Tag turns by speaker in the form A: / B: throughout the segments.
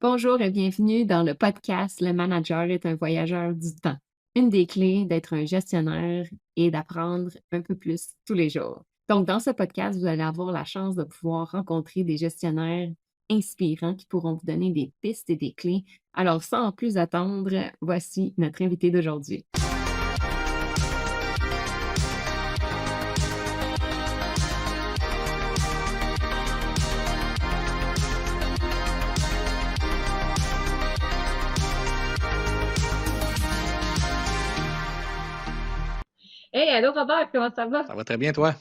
A: Bonjour et bienvenue dans le podcast Le manager est un voyageur du temps. Une des clés d'être un gestionnaire est d'apprendre un peu plus tous les jours. Donc, dans ce podcast, vous allez avoir la chance de pouvoir rencontrer des gestionnaires inspirants qui pourront vous donner des pistes et des clés. Alors, sans plus attendre, voici notre invité d'aujourd'hui. Hey, allô Robert, comment ça va?
B: Ça va très bien, toi?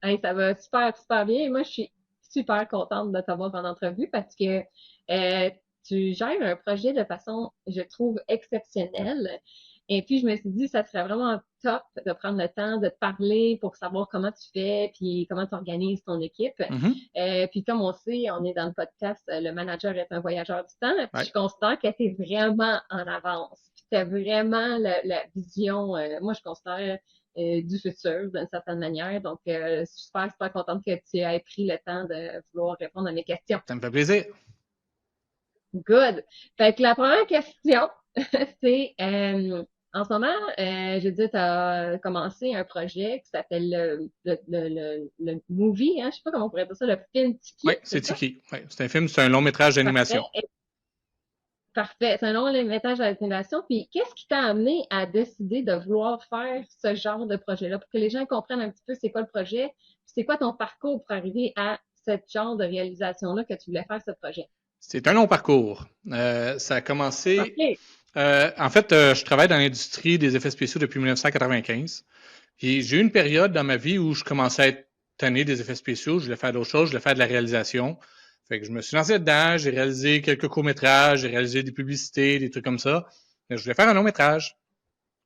A: Hey, ça va super, super bien. Moi, je suis super contente de t'avoir en entrevue parce que euh, tu gères un projet de façon, je trouve, exceptionnelle. Et puis, je me suis dit, ça serait vraiment top de prendre le temps de te parler pour savoir comment tu fais, puis comment tu organises ton équipe.
B: Mhm.
A: Puis, comme on sait, on est dans le podcast Le manager est un voyageur du temps. Puis,
B: Ouais.
A: je considère que tu es vraiment en avance. Puis, tu as vraiment la vision, moi, je considère du futur d'une certaine manière. Donc, super, super contente que tu aies pris le temps de vouloir répondre à mes questions.
B: Ça me fait plaisir.
A: Good. Fait que la première question, c'est en ce moment, je veux dire, tu as commencé un projet qui s'appelle le movie, hein, je sais pas comment on pourrait dire ça, le film
B: Oui,
A: Tiki,
B: c'est
A: c'est ça?
B: Tiki. Ouais, c'est un film, c'est un long métrage
A: Parfait.
B: d'animation.
A: Parfait. C'est un long métrage à l'animation. Puis, qu'est-ce qui t'a amené à décider de vouloir faire ce genre de projet-là pour que les gens comprennent un petit peu c'est quoi le projet, puis c'est quoi ton parcours pour arriver à ce genre de réalisation-là que tu voulais faire ce projet?
B: C'est un long parcours. Ça a commencé.
A: OK.
B: En fait, je travaille dans l'industrie des effets spéciaux depuis 1995. Puis j'ai eu une période dans ma vie où je commençais à être tanné des effets spéciaux. Je voulais faire d'autres choses. Je voulais faire de la réalisation. Fait que je me suis lancé dedans. J'ai réalisé quelques courts-métrages. J'ai réalisé des publicités, des trucs comme ça. Mais je voulais faire un long métrage.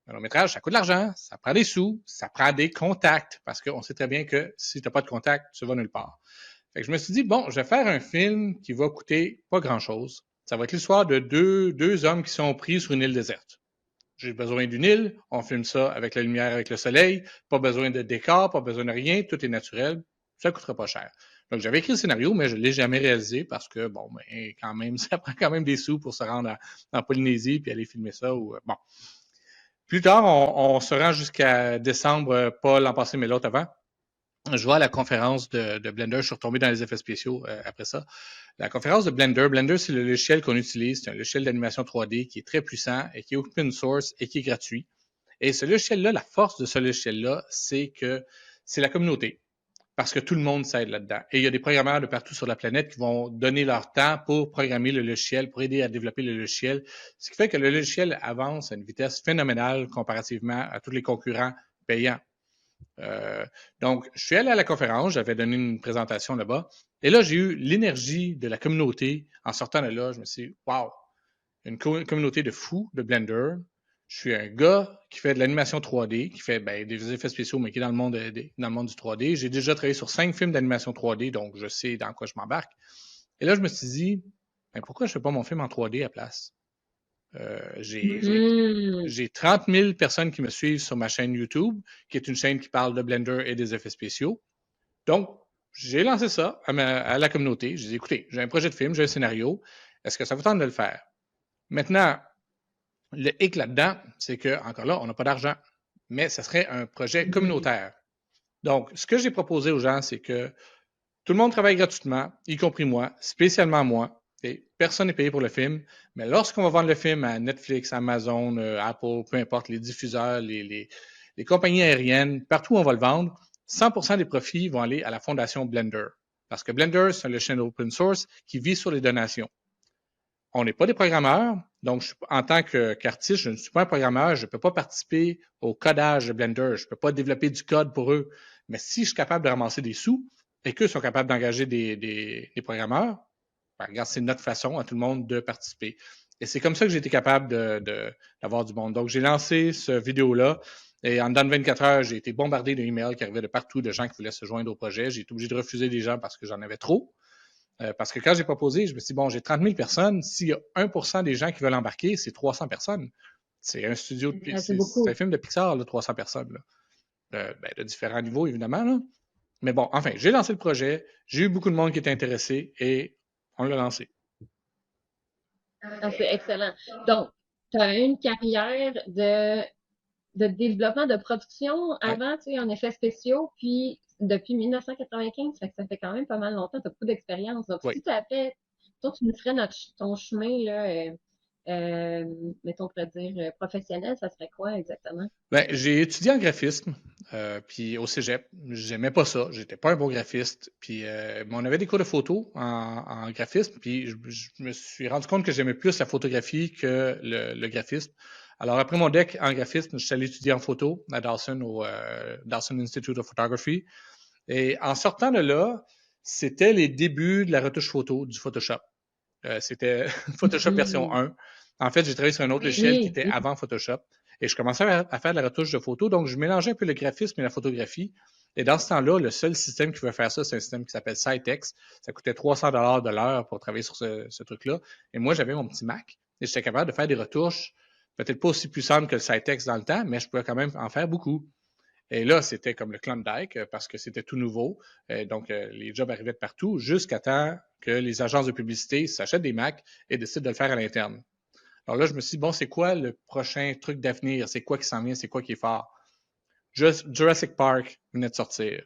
B: Un long métrage, ça coûte de l'argent, ça prend des sous, ça prend des contacts, parce qu'on sait très bien que si tu n'as pas de contact, tu vas nulle part. Fait que je me suis dit, bon, je vais faire un film qui va coûter pas grand-chose. Ça va être l'histoire de deux hommes qui sont pris sur une île déserte. J'ai besoin d'une île, on filme ça avec la lumière, avec le soleil, pas besoin de décor, pas besoin de rien, tout est naturel, ça coûtera pas cher. Donc j'avais écrit le scénario, mais je ne l'ai jamais réalisé parce que, bon, ben, quand même, ça prend quand même des sous pour se rendre en Polynésie puis aller filmer ça. Bon. Plus tard, on se rend jusqu'à décembre, pas l'an passé, mais l'autre avant. Je vois à la conférence de Blender, je suis retombé dans les effets spéciaux après ça. La conférence de Blender, Blender, c'est le logiciel qu'on utilise, c'est un logiciel d'animation 3D qui est très puissant et qui est open source et qui est gratuit. Et ce logiciel-là, la force de ce logiciel-là, c'est que c'est la communauté parce que tout le monde s'aide là-dedans. Et il y a des programmeurs de partout sur la planète qui vont donner leur temps pour programmer le logiciel, pour aider à développer le logiciel, ce qui fait que le logiciel avance à une vitesse phénoménale comparativement à tous les concurrents payants. Donc, je suis allé à la conférence, j'avais donné une présentation là-bas, et là, j'ai eu l'énergie de la communauté. En sortant de là, je me suis dit, wow, une communauté de fous de Blender. Je suis un gars qui fait de l'animation 3D, qui fait des effets spéciaux, mais qui est dans le monde du 3D. J'ai déjà travaillé sur 5 films d'animation 3D, donc je sais dans quoi je m'embarque. Et là, je me suis dit, ben, pourquoi je ne fais pas mon film en 3D à place?
A: Mhm.
B: J'ai 30 000 personnes qui me suivent sur ma chaîne YouTube, qui est une chaîne qui parle de Blender et des effets spéciaux. Donc, j'ai lancé ça à la communauté. J'ai dit, écoutez, j'ai un projet de film, j'ai un scénario. Est-ce que ça vous tente de le faire? Maintenant, le hic là-dedans, c'est que, encore là, on n'a pas d'argent, mais ce serait un projet
A: Mhm.
B: communautaire. Donc, ce que j'ai proposé aux gens, c'est que tout le monde travaille gratuitement, y compris moi, spécialement moi. Et personne n'est payé pour le film. Mais lorsqu'on va vendre le film à Netflix, Amazon, Apple, peu importe, les diffuseurs, les compagnies aériennes, partout où on va le vendre, 100% des profits vont aller à la fondation Blender. Parce que Blender, c'est un logiciel open source qui vit sur les donations. On n'est pas des programmeurs, donc en tant qu'artiste, je ne suis pas un programmeur, je ne peux pas participer au codage de Blender, je ne peux pas développer du code pour eux. Mais si je suis capable de ramasser des sous et qu'eux sont capables d'engager des programmeurs, ben, regarde, c'est notre façon à tout le monde de participer. Et c'est comme ça que j'ai été capable d'avoir du monde. Donc, j'ai lancé ce vidéo-là et en dedans de 24 heures, j'ai été bombardé d'emails qui arrivaient de partout, de gens qui voulaient se joindre au projet. J'ai été obligé de refuser des gens parce que j'en avais trop. Parce que quand j'ai proposé, je me suis dit, bon, j'ai 30 000 personnes. S'il y a 1% des gens qui veulent embarquer, c'est 300 personnes. C'est un studio,
A: C'est
B: c'est un
A: beaucoup.
B: film de Pixar, là, 300 personnes. Là. De différents niveaux, évidemment. Là. Mais bon, enfin, j'ai lancé le projet. J'ai eu beaucoup de monde qui était intéressé et on l'a lancé.
A: Ah, c'est excellent. Donc, tu as eu une carrière de développement de production
B: Ouais.
A: avant, tu sais, en effets spéciaux, puis depuis 1995, fait que ça fait quand même pas mal longtemps, tu as beaucoup d'expérience. Donc,
B: Oui.
A: si tu as fait, toi, tu nous ferais ton chemin, là, mettons, on pourrait dire professionnel, ça serait quoi exactement?
B: Ben, j'ai étudié en graphisme, puis au cégep. J'aimais pas ça. J'étais pas un bon graphiste. Puis, mais on avait des cours de photo en graphisme, puis je me suis rendu compte que j'aimais plus la photographie que le graphisme. Alors, après mon deck en graphisme, je suis allé étudier en photo à Dawson, au Dawson Institute of Photography. Et en sortant de là, c'était les débuts de la retouche photo, du Photoshop. C'était Photoshop version
A: Mhm.
B: 1. En fait, j'ai travaillé sur un autre logiciel qui
A: Oui,
B: était
A: oui.
B: avant Photoshop. Et je commençais à faire de la retouche de photos. Donc, je mélangeais un peu le graphisme et la photographie. Et dans ce temps-là, le seul système qui pouvait faire ça, c'est un système qui s'appelle Cytex. Ça coûtait 300 $ de l'heure pour travailler sur ce truc-là. Et moi, j'avais mon petit Mac et j'étais capable de faire des retouches, peut-être pas aussi puissantes que le Cytex dans le temps, mais je pouvais quand même en faire beaucoup. Et là, c'était comme le Klondike parce que c'était tout nouveau. Donc, les jobs arrivaient de partout jusqu'à temps que les agences de publicité s'achètent des Macs et décident de le faire à l'interne. Alors là, je me suis dit, bon, c'est quoi le prochain truc d'avenir? C'est quoi qui s'en vient? C'est quoi qui est fort? Jurassic Park venait de sortir.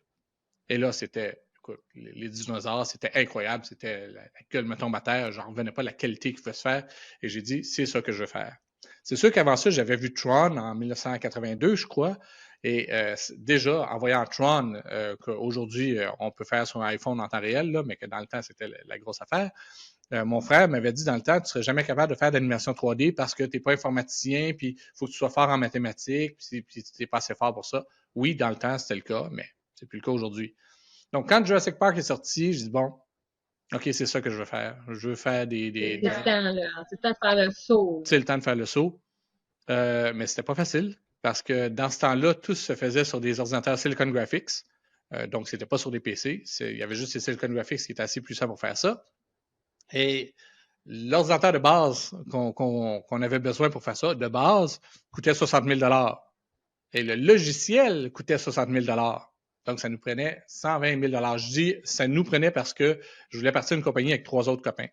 B: Et là, c'était, écoute, les dinosaures, c'était incroyable. C'était la gueule me tombe à terre. J'en revenais pas la qualité qu'il pouvait se faire. Et j'ai dit, c'est ça que je veux faire. C'est sûr qu'avant ça, j'avais vu Tron en 1982, je crois. Et déjà, en voyant Tron, qu'aujourd'hui, on peut faire sur un iPhone en temps réel, là, mais que dans le temps, c'était la grosse affaire. Mon frère m'avait dit dans le temps, tu serais jamais capable de faire d'animation 3D parce que tu n'es pas informaticien, puis il faut que tu sois fort en mathématiques, puis tu n'es pas assez fort pour ça. Oui, dans le temps, c'était le cas, mais c'est plus le cas aujourd'hui. Donc, quand Jurassic Park est sorti, je dis bon, OK, c'est ça que je veux faire. Je veux faire
A: C'est le temps, là. C'est le temps de faire le saut.
B: c'est le temps de faire le saut. Mais c'était pas facile parce que dans ce temps-là, tout se faisait sur des ordinateurs Silicon Graphics. Donc, c'était pas sur des PC. Il y avait juste les Silicon Graphics qui étaient assez puissants pour faire ça. Et l'ordinateur de base qu'on avait besoin pour faire ça, de base, coûtait 60 000 $ et le logiciel coûtait 60 000 $ Donc, ça nous prenait 120 000 $ Je dis ça nous prenait parce que je voulais partir d'une compagnie avec 3 autres copains.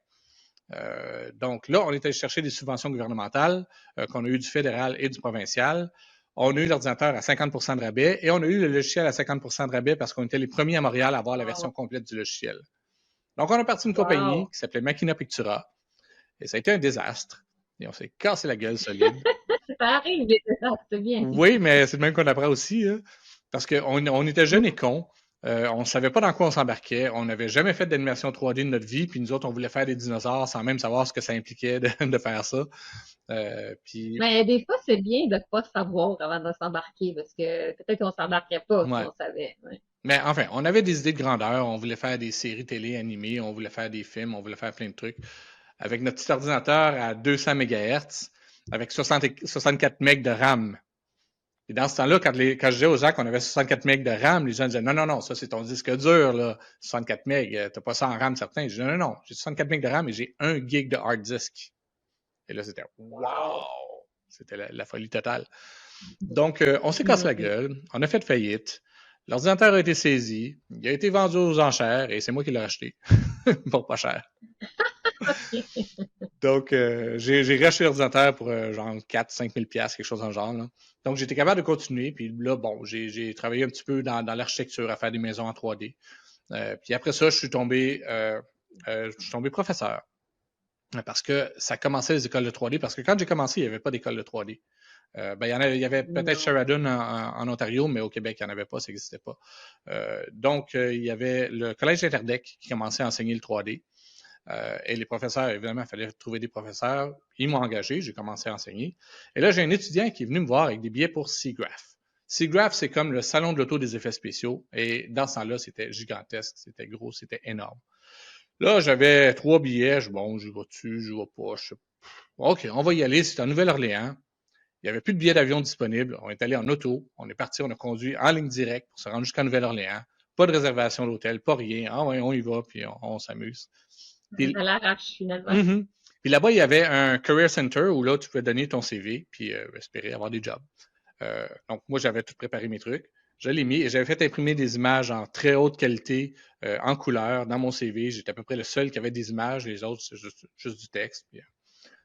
B: Donc là, on était chercher des subventions gouvernementales qu'on a eu du fédéral et du provincial. On a eu l'ordinateur à 50 % de rabais et on a eu le logiciel à 50 % de rabais parce qu'on était les premiers à Montréal à avoir la version
A: Wow.
B: complète du logiciel. Donc, on a parti une compagnie
A: Wow.
B: qui s'appelait Machina Pictura et ça a été un désastre. Et on s'est cassé la gueule solide.
A: Ça arrive, c'est bien.
B: Oui, mais c'est le même qu'on apprend aussi, hein, parce qu'on était jeunes et cons. On ne savait pas dans quoi on s'embarquait. On n'avait jamais fait d'animation 3D de notre vie. Puis nous autres, on voulait faire des dinosaures sans même savoir ce que ça impliquait de faire ça. Puis,
A: Mais des fois, c'est bien de ne pas savoir avant de s'embarquer, parce que peut-être qu'on s'embarquerait pas si
B: ouais.
A: on savait. Ouais.
B: Mais enfin, on avait des idées de grandeur. On voulait faire des séries télé animées. On voulait faire des films. On voulait faire plein de trucs. Avec notre petit ordinateur à 200 MHz, avec 64 MB de RAM. Et dans ce temps-là, quand je disais aux gens qu'on avait 64 MB de RAM, les gens disaient non, non, non, ça c'est ton disque dur, là, 64 MB, t'as pas ça en RAM certain. Je dis non, non, non, j'ai 64 MB de RAM et j'ai 1 gig de hard disk. Et là, c'était wow! C'était la folie totale. Donc, on s'est cassé la
A: Mhm.
B: gueule, on a fait faillite. L'ordinateur a été saisi, il a été vendu aux enchères et c'est moi qui l'ai racheté. Pour pas cher.
A: OK.
B: Donc, j'ai racheté l'ordinateur pour genre 4-5 000 $, quelque chose dans le genre. Là. Donc, j'étais capable de continuer. Puis là, bon, j'ai travaillé un petit peu dans l'architecture, à faire des maisons en 3D. Puis après ça, je suis tombé professeur. Parce que ça commençait les écoles de 3D. Parce que quand j'ai commencé, il n'y avait pas d'école de 3D. Il y avait peut-être
A: Non.
B: Sheridan en Ontario, mais au Québec, il n'y en avait pas, ça n'existait pas. Donc, il y avait le Collège Interdec qui commençait à enseigner le 3D. Et les professeurs, évidemment, il fallait trouver des professeurs. Ils m'ont engagé, j'ai commencé à enseigner. Et là, j'ai un étudiant qui est venu me voir avec des billets pour SIGGRAPH. SIGGRAPH, c'est comme le salon de l'auto des effets spéciaux. Et dans ce temps-là, c'était gigantesque, c'était gros, c'était énorme. Là, j'avais 3 billets. Bon, je vais dessus, je vais pas. OK, on va y aller. C'est en Nouvelle-Orléans. Il n'y avait plus de billets d'avion disponibles. On est allé en auto. On est parti, on a conduit en ligne directe pour se rendre jusqu'à Nouvelle-Orléans. Pas de réservation d'hôtel, pas rien. Ah ouais, on y va, puis on s'amuse.
A: À
B: Puis,
A: l'arrache, finalement.
B: mm-hmm. Puis là-bas, il y avait un Career Center où là, tu pouvais donner ton CV puis espérer avoir des jobs. Donc, moi, j'avais tout préparé mes trucs. Je l'ai mis et j'avais fait imprimer des images en très haute qualité, en couleur, dans mon CV. J'étais à peu près le seul qui avait des images. Les autres, c'est juste du texte. Puis,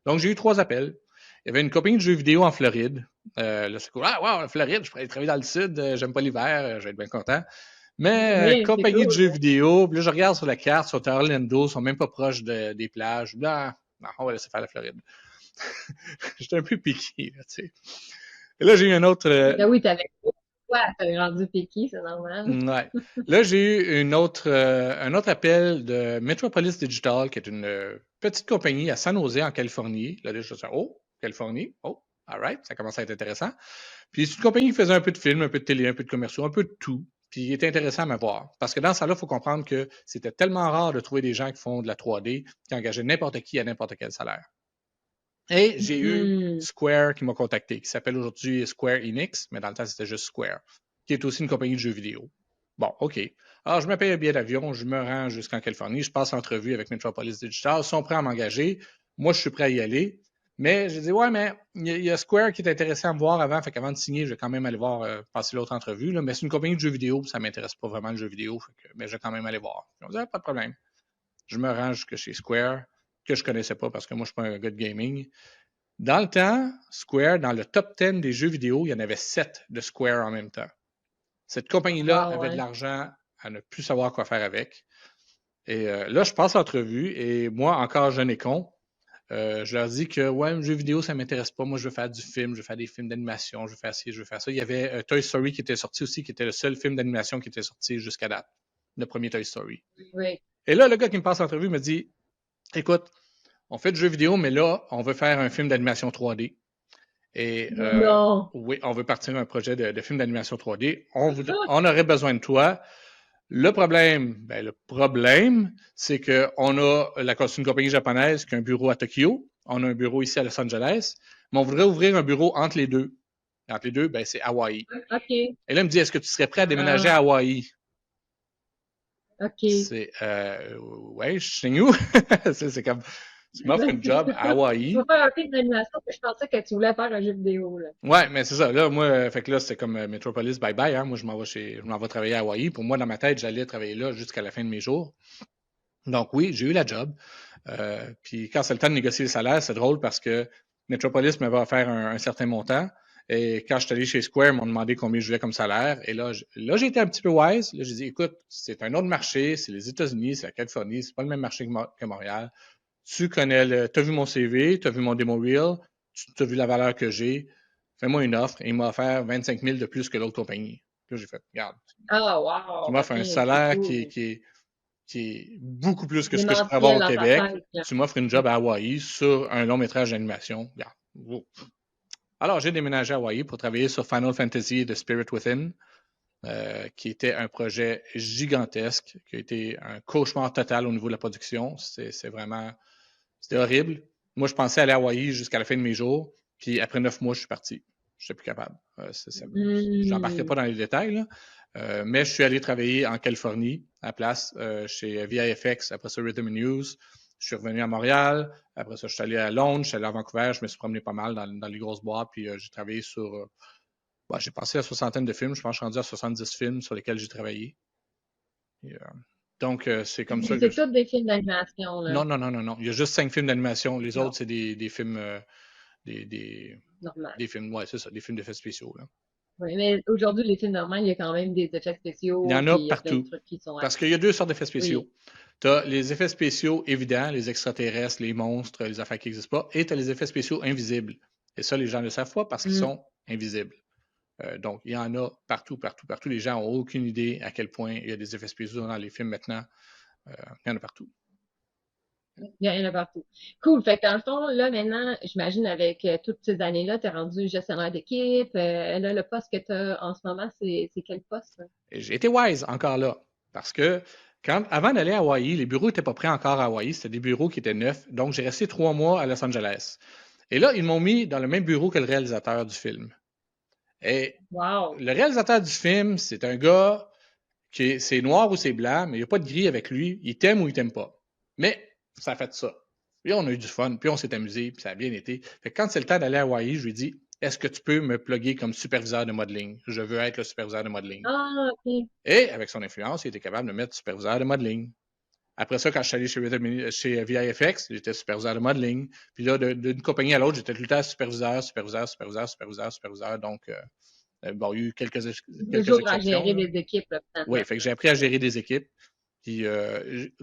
B: Donc, j'ai eu 3 appels. Il y avait une compagnie de jeux vidéo en Floride. Là, c'est cool. Ah, wow, en Floride, je pourrais aller travailler dans le sud. J'aime pas l'hiver. Je vais être bien content. Mais
A: Oui, c'est
B: compagnie de
A: cool.
B: jeux vidéo, puis là, je regarde sur la carte, ils sont à Orlando, ils sont même pas proches des plages. Là, non, on va laisser faire la Floride. J'étais un peu piqué, là, tu sais. Et là, j'ai eu un autre.
A: Ben oui, t'avais rendu piqué, c'est normal.
B: Ouais. Là, j'ai eu un autre appel de Metropolis Digital, qui est une petite compagnie à San Jose, en Californie. Là, je me suis dit, oh, Californie, oh, all right, ça commence à être intéressant. Puis c'est une compagnie qui faisait un peu de films, un peu de télé, un peu de commerciaux, un peu de tout. Puis il était intéressant à m'avoir. Parce que dans ça là il faut comprendre que c'était tellement rare de trouver des gens qui font de la 3D, qui engageaient n'importe qui à n'importe quel salaire. Et j'ai eu
A: Hmm.
B: Square qui m'a contacté, qui s'appelle aujourd'hui Square Enix, mais dans le temps, c'était juste Square, qui est aussi une compagnie de jeux vidéo. Bon, OK. Alors, je me paye un billet d'avion, je me rends jusqu'en Californie, je passe l'entrevue avec Metropolis Digital, ils sont prêts à m'engager. Moi, je suis prêt à y aller. Mais j'ai dit, ouais, mais il y a Square qui est intéressé à me voir avant, fait qu'avant de signer, je vais quand même aller voir passer l'autre entrevue. Là, mais c'est une compagnie de jeux vidéo, ça m'intéresse pas vraiment le jeu vidéo, mais je vais quand même aller voir. Ils ont dit, ah, pas de problème. Je me rends jusque chez Square, que je connaissais pas parce que moi, je suis pas un gars de gaming. Dans le temps, Square, dans le top 10 des jeux vidéo, il y en avait 7 de Square en même temps. Cette compagnie-là
A: Wow,
B: avait de
A: ouais.
B: l'argent à ne plus savoir quoi faire avec. Et là, je passe l'entrevue et moi, encore jeune et con, je leur dis que ouais, le jeu vidéo, ça m'intéresse pas. Moi, je veux faire du film, je veux faire des films d'animation, je veux faire ci, je veux faire ça. Il y avait Toy Story qui était sorti aussi, qui était le seul film d'animation qui était sorti jusqu'à date. Le premier Toy Story.
A: Oui.
B: Et là, le gars qui me passe l'entrevue me dit, écoute, on fait du jeu vidéo, mais là, on veut faire un film d'animation 3D. Et
A: Non.
B: oui, on veut partir un projet de film d'animation 3D. On aurait besoin de toi. Le problème, c'est qu'on a c'est une compagnie japonaise qui a un bureau à Tokyo. On a un bureau ici à Los Angeles. Mais on voudrait ouvrir un bureau entre les deux. Et entre les deux, ben, c'est Hawaï.
A: OK.
B: Et là, il me dit, est-ce que tu serais prêt à déménager à
A: Ah,
B: Hawaï?
A: OK.
B: C'est, ouais, je suis où? C'est comme, tu m'offres une job à
A: Tu vas
B: Hawaï.
A: faire un film d'animation, puis je pensais que tu voulais faire un jeu vidéo, là.
B: Ouais, mais c'est ça. Là, moi, fait que là, c'était comme Metropolis, bye bye. Hein. Moi, je m'en vais travailler à Hawaï. Pour moi, dans ma tête, j'allais travailler là jusqu'à la fin de mes jours. Donc oui, j'ai eu la job. Puis quand c'est le temps de négocier le salaire, c'est drôle parce que Metropolis m'avait offert un certain montant. Et quand je suis allé chez Square, ils m'ont demandé combien je voulais comme salaire. Et là, j'ai été un petit peu wise. Là, j'ai dit, écoute, c'est un autre marché, c'est les États-Unis, c'est la Californie, c'est pas le même marché que Montréal. Tu connais t'as vu mon CV, tu as vu mon demo reel, tu as vu la valeur que j'ai. Fais-moi une offre. Et il m'a offert 25 000 de plus que l'autre compagnie. Là, j'ai fait, regarde,
A: Ah,
B: tu
A: wow,
B: m'offres
A: OK,
B: un
A: c'est
B: salaire
A: cool.
B: qui est beaucoup plus que ce que je pourrais avoir
A: Démentiel
B: au
A: dans ta
B: Québec.
A: tête, là.
B: Tu m'offres une job à Hawaï sur un long métrage d'animation. Regarde. Wow. Alors, j'ai déménagé à Hawaï pour travailler sur Final Fantasy et The Spirit Within, qui était un projet gigantesque, qui a été un cauchemar total au niveau de la production. C'était horrible. Moi, je pensais aller à Hawaï jusqu'à la fin de mes jours, puis après 9 mois, je suis parti. Je n'étais plus capable. J'embarquerai
A: Hmm.
B: pas dans les détails, là. Mais je suis allé travailler en Californie, à la place, chez VIFX, après ça Rhythm News. Je suis revenu à Montréal. Après ça, je suis allé à Londres, je suis allé à Vancouver. Je me suis promené pas mal dans les grosses boîtes. Puis j'ai travaillé sur. J'ai passé la soixantaine de films. Je pense que je suis rendu à 70 films sur lesquels j'ai travaillé. Et, donc, c'est comme ça que
A: C'est tous des films d'animation, là.
B: non, non, non, non, non. Il y a juste 5 films d'animation. Les
A: Non,
B: autres, c'est des films. Des, des,
A: normal.
B: des films, ouais, c'est ça, des films d'effets spéciaux. Là.
A: Oui, mais aujourd'hui, les films normaux, il y a quand même des effets
B: Il y
A: spéciaux,
B: en
A: puis
B: a
A: il y a plein de
B: partout.
A: trucs qui sont
B: Parce qu'il y a deux sortes d'effets
A: Oui.
B: spéciaux. Tu as les effets spéciaux évidents, les extraterrestres, les monstres, les affaires qui n'existent pas, et tu as les effets spéciaux invisibles. Et ça, les gens ne le savent pas parce qu'ils
A: Hmm.
B: sont invisibles. Donc, il y en a partout, partout, partout. Les gens n'ont aucune idée à quel point il y a des effets spéciaux dans les films maintenant. Il y en a partout.
A: Il y en a partout. Cool. Fait que dans le fond, là, maintenant, j'imagine avec toutes ces années-là, tu es rendu gestionnaire d'équipe. Là, le poste que tu as en ce moment, c'est quel poste? Hein?
B: Et j'ai été wise encore là. Parce que avant d'aller à Hawaï, les bureaux n'étaient pas prêts encore à Hawaï. C'était des bureaux qui étaient neufs. Donc, j'ai resté 3 mois à Los Angeles. Et là, ils m'ont mis dans le même bureau que le réalisateur du film. Et
A: Wow.
B: le réalisateur du film, c'est un gars c'est noir ou c'est blanc, mais il n'y a pas de gris avec lui. Il t'aime ou il t'aime pas. Mais ça a fait ça. Puis on a eu du fun, puis on s'est amusé, puis ça a bien été. Fait que quand c'est le temps d'aller à Hawaï, je lui dis est-ce que tu peux me plugger comme superviseur de modeling? Je veux être le superviseur de modeling.
A: Ah, OK.
B: Et avec son influence, il était capable de mettre superviseur de modeling. Après ça, quand je suis allé chez VIFX, j'étais superviseur de modeling. Puis là, d'une compagnie à l'autre, j'étais tout le temps superviseur. Donc, bon, il y a eu quelques
A: Toujours à
B: exceptions,
A: gérer
B: là.
A: des équipes, là,
B: Oui,
A: finalement.
B: fait que j'ai appris à gérer des équipes. Puis,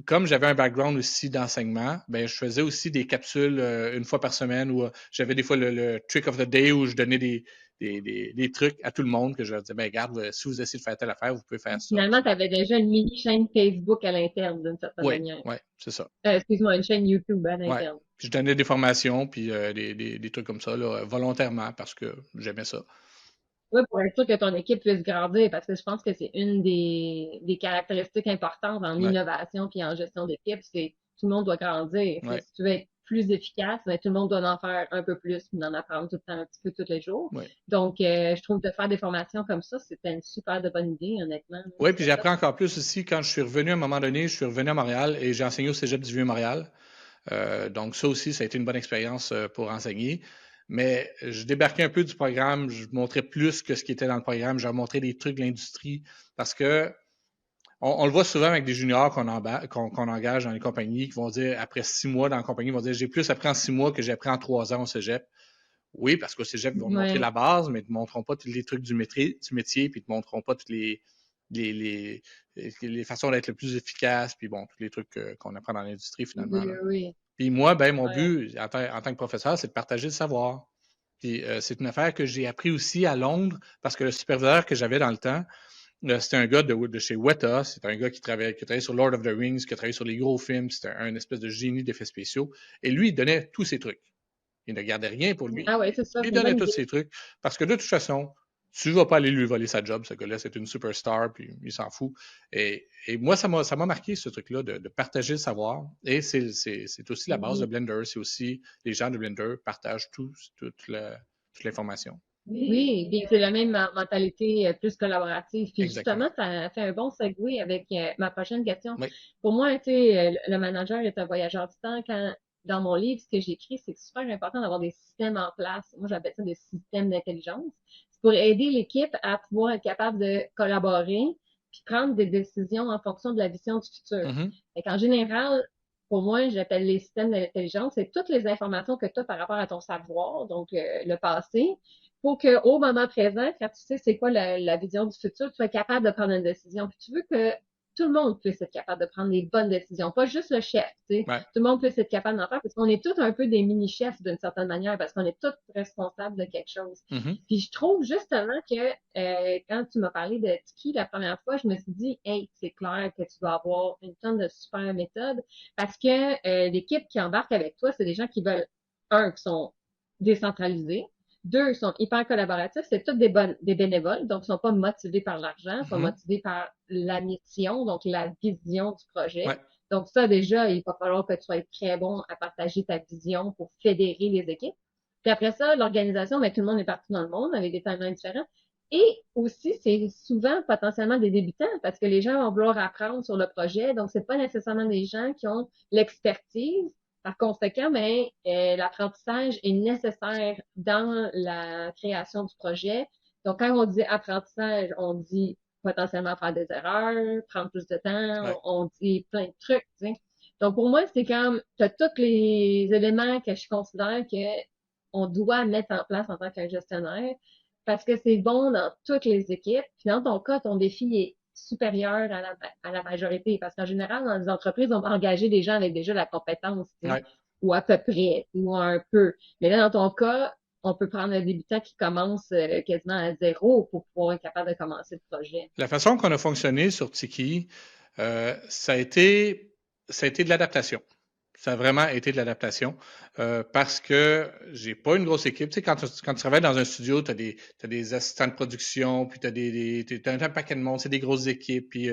B: comme j'avais un background aussi d'enseignement, ben, je faisais aussi des capsules une fois par semaine où j'avais des fois le trick of the day où je donnais des trucs à tout le monde que je leur disais, ben, regarde, si vous essayez de faire telle affaire, vous pouvez faire ça.
A: Finalement, tu avais déjà une mini chaîne Facebook à l'interne, d'une certaine
B: Oui,
A: manière.
B: oui, c'est ça.
A: Excuse-moi, une chaîne YouTube à
B: Ouais.
A: l'interne.
B: Puis je donnais des formations, puis des trucs comme ça, là, volontairement, parce que j'aimais ça.
A: Oui, pour être sûr que ton équipe puisse grandir, parce que je pense que c'est une des caractéristiques importantes en
B: Ouais,
A: innovation puis en gestion d'équipe, c'est tout le monde doit grandir.
B: ouais,
A: Si tu veux être plus efficace, ben, tout le monde doit en faire un peu plus, puis d'en apprendre tout le temps un petit peu tous les jours.
B: ouais.
A: Donc, je trouve de faire des formations comme ça, c'était une super de bonne idée, honnêtement.
B: Oui, puis
A: C'est
B: j'ai
A: top.
B: appris encore plus aussi quand je suis revenu à un moment donné, je suis revenu à Montréal et j'ai enseigné au Cégep du Vieux-Montréal. Donc ça aussi, ça a été une bonne expérience pour enseigner. Mais je débarquais un peu du programme, je montrais plus que ce qui était dans le programme, j'ai montré des trucs de l'industrie parce que on le voit souvent avec des juniors qu'on engage dans les compagnies qui vont dire, après 6 mois dans la compagnie, ils vont dire, j'ai plus appris en 6 mois que j'ai appris en 3 ans au Cégep. Oui, parce qu'au Cégep, ils vont te montrer
A: Ouais.
B: la base, mais ils ne te montreront pas tous les trucs du métier, puis ils ne te montreront pas toutes les, les, les façons d'être le plus efficace, puis bon, tous les trucs qu'on apprend dans l'industrie finalement,
A: Oui,
B: là.
A: oui.
B: Puis moi, ben, mon
A: Ouais.
B: but en tant que professeur, c'est de partager le savoir. Puis c'est une affaire que j'ai appris aussi à Londres, parce que le superviseur que j'avais dans le temps, c'était un gars de chez Weta, c'est un gars qui travaillait sur Lord of the Rings, qui a travaillé sur les gros films, c'était un espèce de génie d'effets spéciaux. Et lui, il donnait tous ses trucs. Il ne gardait rien pour lui.
A: Ah ouais, c'est ça,
B: Il
A: c'est une
B: donnait
A: bonne
B: tous
A: idée.
B: ses trucs. Parce que de toute façon, tu ne vas pas aller lui voler sa job. Ce gars-là, c'est une superstar, puis il s'en fout. Et moi, ça m'a marqué, ce truc-là, de partager le savoir. Et c'est aussi la base de
A: Mhm.
B: Blender. C'est aussi les gens de Blender partagent toute l'information.
A: Oui, bien c'est la même mentalité plus collaborative. Puis
B: Exactement.
A: justement, ça fait un bon segue avec ma prochaine question.
B: Oui.
A: Pour moi, tu sais, le manager est un voyageur du temps. Quand dans mon livre, ce que j'écris, c'est que c'est super important d'avoir des systèmes en place. Moi, j'appelle ça des systèmes d'intelligence. C'est pour aider l'équipe à pouvoir être capable de collaborer puis prendre des décisions en fonction de la vision du futur.
B: Mhm.
A: Fait qu'en général, pour moi, j'appelle les systèmes d'intelligence, c'est toutes les informations que tu as par rapport à ton savoir, donc le passé, pour qu'au moment présent, quand tu sais c'est quoi la vision du futur, tu sois capable de prendre une décision. Puis tu veux que tout le monde puisse être capable de prendre les bonnes décisions, pas juste le chef, tu sais.
B: Ouais.
A: Tout le monde puisse être capable d'en faire parce qu'on est tous un peu des mini-chefs d'une certaine manière parce qu'on est tous responsables de quelque chose.
B: Mhm.
A: Puis je trouve justement que quand tu m'as parlé de Tiki la première fois, je me suis dit, hey, c'est clair que tu vas avoir une tonne de super méthodes parce que l'équipe qui embarque avec toi, c'est des gens qui veulent, un, qui sont décentralisés, deux, sont hyper collaboratifs. C'est tous des bénévoles, donc ils sont pas motivés par l'argent, ils sont
B: Mhm.
A: motivés par la mission, donc la vision du projet.
B: Ouais.
A: Donc ça, déjà, il va falloir que tu sois très bon à partager ta vision pour fédérer les équipes. Puis après ça, l'organisation, ben, tout le monde est partout dans le monde avec des timelines différents. Et aussi, c'est souvent potentiellement des débutants parce que les gens vont vouloir apprendre sur le projet. Donc, c'est pas nécessairement des gens qui ont l'expertise. Par conséquent, ben, l'apprentissage est nécessaire dans la création du projet. Donc, quand on dit apprentissage, on dit potentiellement faire des erreurs, prendre plus de temps,
B: Ouais.
A: on dit plein de trucs, tu sais. Donc, pour moi, c'est comme, tu as tous les éléments que je considère que on doit mettre en place en tant qu'un gestionnaire parce que c'est bon dans toutes les équipes. Puis dans ton cas, ton défi est supérieur à la majorité parce qu'en général, dans les entreprises, on va engager des gens avec déjà la compétence, tu sais,
B: Ouais.
A: ou à peu près, ou un peu. Mais là, dans ton cas, on peut prendre un débutant qui commence quasiment à zéro pour pouvoir être capable de commencer le projet.
B: La façon qu'on a fonctionné sur Tiki, ça a été de l'adaptation. Ça a vraiment été de l'adaptation parce que j'ai pas une grosse équipe. Tu sais, quand tu travailles dans un studio, tu as des assistants de production, puis tu as un paquet de monde, c'est des grosses équipes. Puis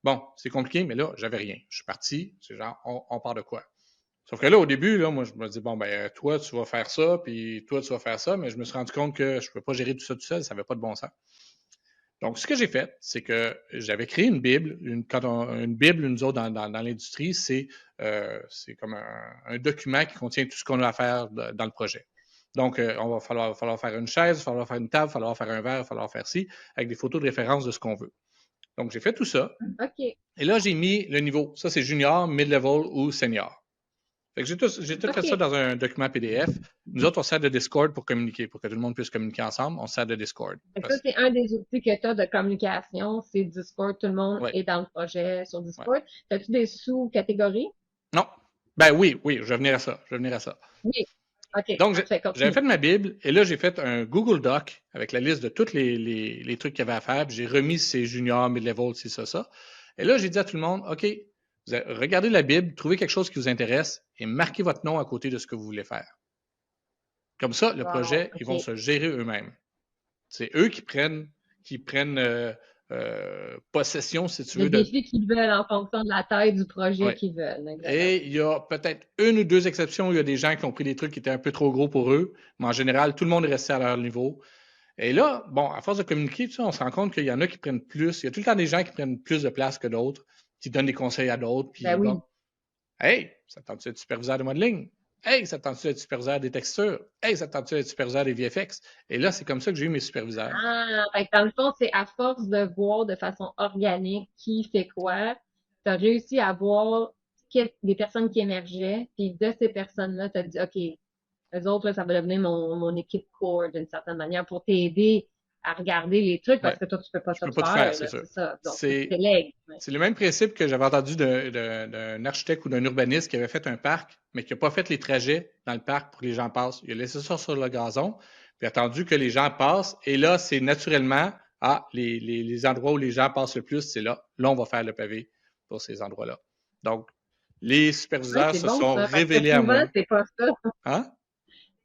B: bon, c'est compliqué, mais là, j'avais rien. Je suis parti, c'est genre, on part de quoi? Sauf que là, au début, là, moi, je me dis, bon, ben, toi, tu vas faire ça, puis toi, tu vas faire ça, mais je me suis rendu compte que je ne peux pas gérer tout ça tout seul, ça n'avait pas de bon sens. Donc, ce que j'ai fait, c'est que j'avais créé une Bible. Une Bible, nous autres, dans l'industrie, c'est comme un document qui contient tout ce qu'on a à faire dans le projet. Donc, va falloir faire une chaise, il va falloir faire une table, il va falloir faire un verre, il va falloir faire ci, avec des photos de référence de ce qu'on veut. Donc, j'ai fait tout ça.
A: OK.
B: Et là, j'ai mis le niveau. Ça, c'est junior, mid-level ou senior. Fait que j'ai tout fait ça
A: OK.
B: dans un document PDF. Nous autres, on sert de Discord pour communiquer, pour que tout le monde puisse communiquer ensemble. On sert de Discord.
A: Fait que ça, c'est un des outils que tu as de communication, c'est Discord. Tout le monde
B: Oui,
A: est dans le projet sur
B: ouais.
A: Discord. As-tu des sous-catégories?
B: Non. Ben oui, je vais venir à ça. Je vais venir à ça.
A: Oui. OK,
B: Donc,
A: parfait,
B: j'avais
A: continue.
B: fait ma Bible et là, j'ai fait un Google Doc avec la liste de tous les trucs qu'il y avait à faire. J'ai remis ces juniors, mid-level, c'est ça. Et là, j'ai dit à tout le monde, OK, regardez la Bible, trouvez quelque chose qui vous intéresse et marquez votre nom à côté de ce que vous voulez faire. Comme ça, le
A: Wow,
B: projet, ils vont
A: OK.
B: se gérer eux-mêmes. C'est eux qui prennent possession, si tu
A: Le
B: veux, de.
A: défi qu'ils veulent en fonction de la taille du projet
B: Ouais.
A: qu'ils veulent, exactement.
B: Et il y a peut-être une ou deux exceptions où il y a des gens qui ont pris des trucs qui étaient un peu trop gros pour eux, mais en général, tout le monde est resté à leur niveau. Et là, bon, à force de communiquer, on se rend compte qu'il y en a qui prennent plus. Il y a tout le temps des gens qui prennent plus de place que d'autres, qui donnent des conseils à d'autres,
A: Ben
B: puis bon,
A: oui.
B: hey, ça te tente-tu d'être superviseur de modeling? Hey, ça te tente-tu d'être superviseur des textures? Hey, ça te tente-tu d'être superviseur des VFX? Et là, c'est comme ça que j'ai eu mes superviseurs.
A: Ah, fait que dans le fond, c'est à force de voir de façon organique qui fait quoi, tu as réussi à voir les personnes qui émergeaient, puis de ces personnes-là, tu as dit, OK, eux autres, là, ça va devenir mon équipe core d'une certaine manière pour t'aider à regarder les trucs
B: Ouais,
A: parce que toi, tu peux pas
B: je
A: tout
B: peux pas tout faire,
A: faire,
B: c'est
A: là,
B: sûr.
A: c'est ça. Donc, faut que tu
B: C'est
A: délègues. Ouais.
B: C'est le même principe que j'avais entendu d'un architecte ou d'un urbaniste qui avait fait un parc, mais qui n'a pas fait les trajets dans le parc pour que les gens passent. Il a laissé ça sur le gazon, puis attendu que les gens passent. Et là, c'est naturellement, les endroits où les gens passent le plus, c'est là. Là, on va faire le pavé pour ces endroits-là. Donc, les
A: Ouais,
B: superviseurs
A: c'est
B: se
A: bon
B: sont
A: ça, parce que
B: révélés à
A: souvent,
B: moi.
A: c'est pas ça.
B: Hein?